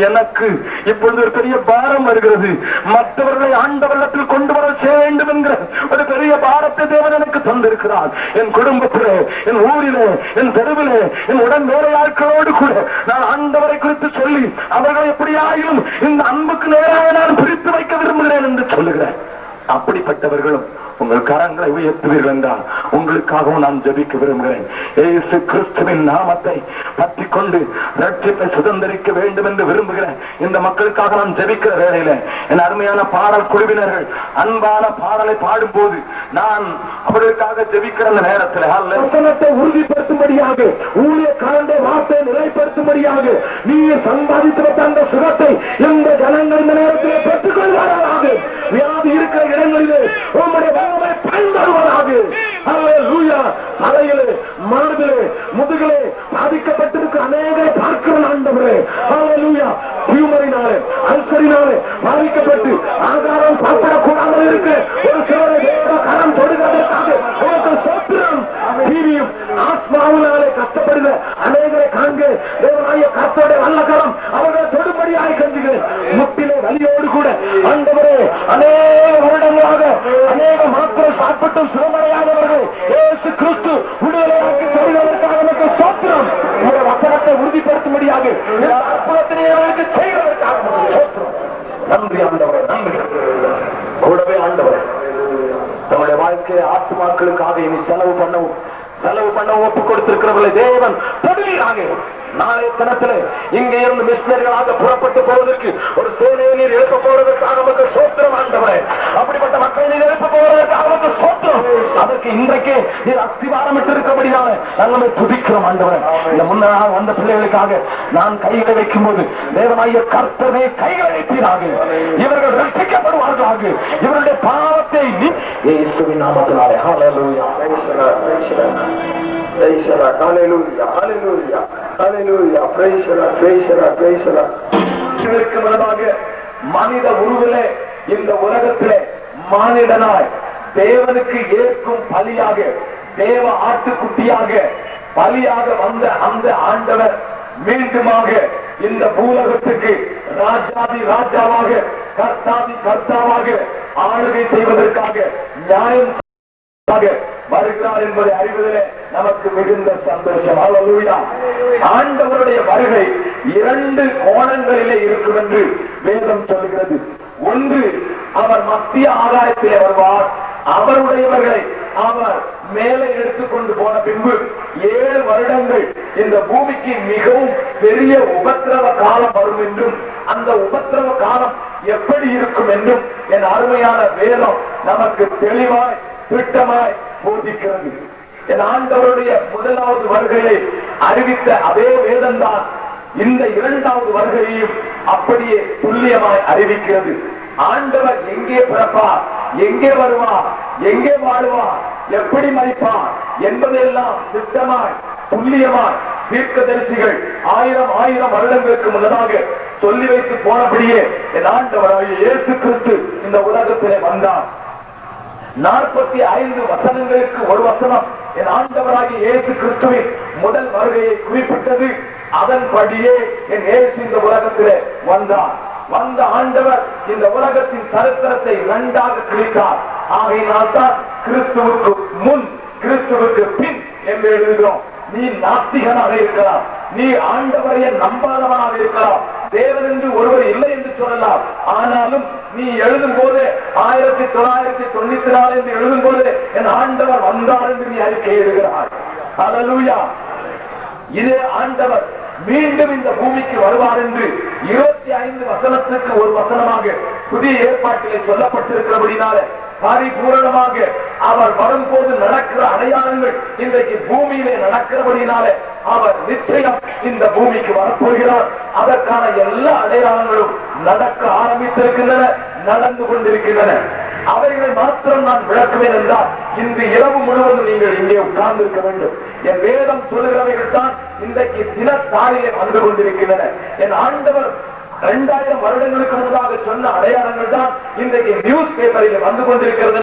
எனக்கு இப்பொழுது ஒரு பெரிய பாரம் வருகிறது. மற்றவர்களை ஆண்டவரிடத்தில் கொண்டு வர செய்ய வேண்டும் என்கிற ஒரு பெரிய பாரத்தை தேவன் எனக்கு தந்திருக்கிறார். என் குடும்பத்திலே, என் ஊரிலே, என் தெருவிலே, என் உடன் வேலையாட்களோடு கூட நான் ஆண்டவரை குறித்து சொல்லி அவர்களை எப்படியாயும் இந்த அன்புக்கு நேராக நான் பிரித்து வைக்க விரும்புகிறேன் என்று சொல்லுகிறேன். அப்படிப்பட்டவர்களும் உங்கள் கரங்களை உயர்த்துவீர்கள் என்றால் உங்களுக்காகவும் நான் ஜெபிக்க விரும்புகிறேன். இயேசு கிறிஸ்துவின் நாமத்தை பற்றி கொண்டு ரட்சிப்பை சுதந்திரிக்க வேண்டும் என்று விரும்புகிறேன். இந்த மக்களுக்காக நான் ஜெபிக்கிற வேளையில என் அருமையான பாடல் குழுவினர்கள் அன்பான பாடலை பாடும் போது நான் அவர்களுக்காக ஜெபிக்கிற அந்த நேரத்தில் வசனத்தை உறுதிப்படுத்தும்படியாக, ஊழியக்காரனுடைய வார்த்தையை நிலைப்படுத்தும்படியாக நீர் சம்பாதித்து வைத்த அந்த சுகத்தை எந்த ஜனங்கள் இந்த நேரத்தில் பெற்றுக் கொள்வாராக. வியாதி இருக்கிற இடங்களிலே உம்முடைய வல்லமை பயன்படுவதாக. அல்லேலூயா. தலையிலே, மனதிலே, முதுகிலே பாதிக்கப்பட்டிருக்கிற அநேகரை பார்க்கிறேன் ஆண்டவரே. அல்லேலூயா. டியூமரினாலே, அல்சரினாலே பாதிக்கப்பட்டு ஆகாரம் சாப்பிடக்கூடாமல் இருக்க ஒரு சிலரை வேற கரம் தொடுகிறதற்காக உனக்கு சோத்திரம். டிவியும் ஆஸ்மாவினாலே கஷ்டப்படுகிற அநேகரை காண்க தேவனாய கர்த்தருடைய வல்ல கரம் அவர்களை தொடும்படியாக கெஞ்சுகிறேன். முட்டிலே வலியோடு கூட ஆண்டவரே, அநேக வருடங்களாக அநேக மாத்திரை சாப்பிட்டும் சிரமடையாதவர்கள் இயேசு கிறிஸ்து விடுதலையாக்கி தருவதற்காக நமக்கு சோத்திரம். இந்த வசனத்தை உறுதிப்படுத்தும்படியாக அற்புதத்தினை அவர்களுக்கு செய்வதற்காக சோத்திரம். நன்றி ஆண்டவரே, நன்றி. கூடவே ஆண்டவரே, நம்முடைய வாழ்க்கையை ஆத்துமாக்களுக்காக இனி செலவு பண்ண ஒப்புக் கொடுத்திருக்கிறவர்களை தேவன் தொடுவீராக. நாளைய தினத்திலே இங்கே இருந்து மிஷனரிகளாக புறப்பட்டு போவதற்கு ஒரு சேனையை நீர் எழுப்ப போவதற்காக நமக்கு சோத்திரம் ஆண்டவரே. அப்படிப்பட்ட மக்களை நீர் எழுப்ப போவதற்காக நமக்கு சோத்திரம். அதற்கு இன்றைக்கே நீர் அஸ்திவாரமிட்டு இருக்கபடினால நாங்கள் துதிக்கிறோம் ஆண்டவரே. இந்த முன்னாள் வந்த பிள்ளைகளுக்காக நான் கைகளை வைக்கும் போது தேவனாய கர்த்தரே கைகளை வைப்பீராக. இவர்கள் ரட்சிக்கப்படுவார்களாக. இவருடைய பாவத்தை இயேசுவின் நாமத்தினாலே. ஹல்லேலூயா. Praise the Lord. Hallelujah. Hallelujah. Hallelujah. Praise the Lord. Praise the Lord. Praise the Lord. இதற்கு முன்னதாக மனித உருவிலே இந்த உலகத்திலே மானிடனாய் தேவனுக்கு ஏற்கும் பலியாக, தேவ ஆட்டுக்குட்டியாக பலியாக வந்த அந்த ஆண்டவர் மீண்டுமாக இந்த பூலகத்துக்கு ராஜாதி ராஜாவாக, கர்த்தாதி கர்த்தாவாக ஆளுகை செய்வதற்காக நியாயம் வருகிறார் என்பதை அறிவதிலே நமக்கு மிகுந்த சந்தோஷம். அல்லேலூயா. ஆண்டவருடைய வருகை இரண்டு கோணங்களிலே இருக்கும் என்று வேதம் சொல்கிறது. ஒன்று, அவர் மத்திய ஆகாயத்திலே வருவார். அவருடையவர்களை அவர் மேலே எடுத்துக்கொண்டு போன பின்பு 7 வருடங்கள் இந்த பூமிக்கு மிகவும் பெரிய உபத்திரவ காலம் வரும் என்றும், அந்த உபத்திரவ காலம் எப்படி இருக்கும் என்றும் என் அருமையான வேதம் நமக்கு தெளிவாய் திட்டமாய் போதிக்கிறது. என் ஆண்டவருடைய முதலாவது வருகையை அறிவித்த அதே வேதம்தான் இந்த இரண்டாவது வருகையையும் அப்படியே துல்லியமாய் அறிவிக்கிறது. ஆண்டவர் எங்கே பிறப்பார், எங்கே வருவார், எங்கே வாழ்வார், எப்படி மரிப்பார் என்பதெல்லாம் திட்டமாய் துல்லியமாய் தீர்க்கதரிசிகள் ஆயிரம் வருடங்களுக்கு முன்னதாக சொல்லி வைத்து போனபடியே என் ஆண்டவராகிய இயேசு கிறிஸ்து இந்த உலகத்திலே வந்தார். 45 வசனங்களுக்கு ஒரு வசனம் என் ஆண்டவராகிய இயேசு கிறிஸ்துவின் முதல் வருகையை குறிப்பிட்டது. அதன்படியே என் இயேசு இந்த உலகத்திலே வந்தார். வந்த ஆண்டவர் இந்த உலகத்தின் சரித்திரத்தை இரண்டாக கிழித்தார். ஆகையினால் தான் கிறிஸ்துவுக்கு முன் கிறிஸ்துவுக்கு பின் என்று எழுதுகிறோம். நீ நாஸ்திகனாக இருக்கலாம், நீ ஆண்டவரைய நம்பாதவனாக இருக்கலாம், தேவன் என்று ஒருவர் இல்லை என்று சொல்லலாம். ஆனாலும் நீ எழுதும் போது 1994 என்று எழுதும் போது என் ஆண்டவர் வந்தார் என்று நீ அறிக்கை எழுதுகிறாய். ஹல்லேலூயா. இதே ஆண்டவர் மீண்டும் இந்த பூமிக்கு வருவார் என்று 25 வசனத்துக்கு ஒரு வசனமாக புதிய ஏற்பாட்டிலே சொல்லப்பட்டிருக்கிறபடினால பரிபூரணமாக அவர் வரும்போது நடக்கிற அடையாளங்கள் இன்றைக்கு பூமியிலே நடக்கிறபடினாலே அவர் நிச்சயம் இந்த பூமிக்கு வரப்போகிறார். அதற்கான எல்லா அடையாளங்களும் நடக்க ஆரம்பித்திருக்கின்றன, நடந்து கொண்டிருக்கின்றன. அவைகளை மாத்திரம் நான் விளக்குவேன் என்றால் இன்று இரவு முழுவதும் நீங்கள் இங்கே உட்கார்ந்து இருக்க வேண்டும். என் வேதம் சொல்லுகிறவைகள் தான் இன்றைக்கு தினத்தாளிலே வந்து கொண்டிருக்கின்றன. என் ஆண்டவர் 2000 வருடங்களுக்கு முன்பாக சொன்ன அடையாளங்கள் தான் இன்றைக்கு நியூஸ் பேப்பரில் வந்து கொண்டிருக்கிறது.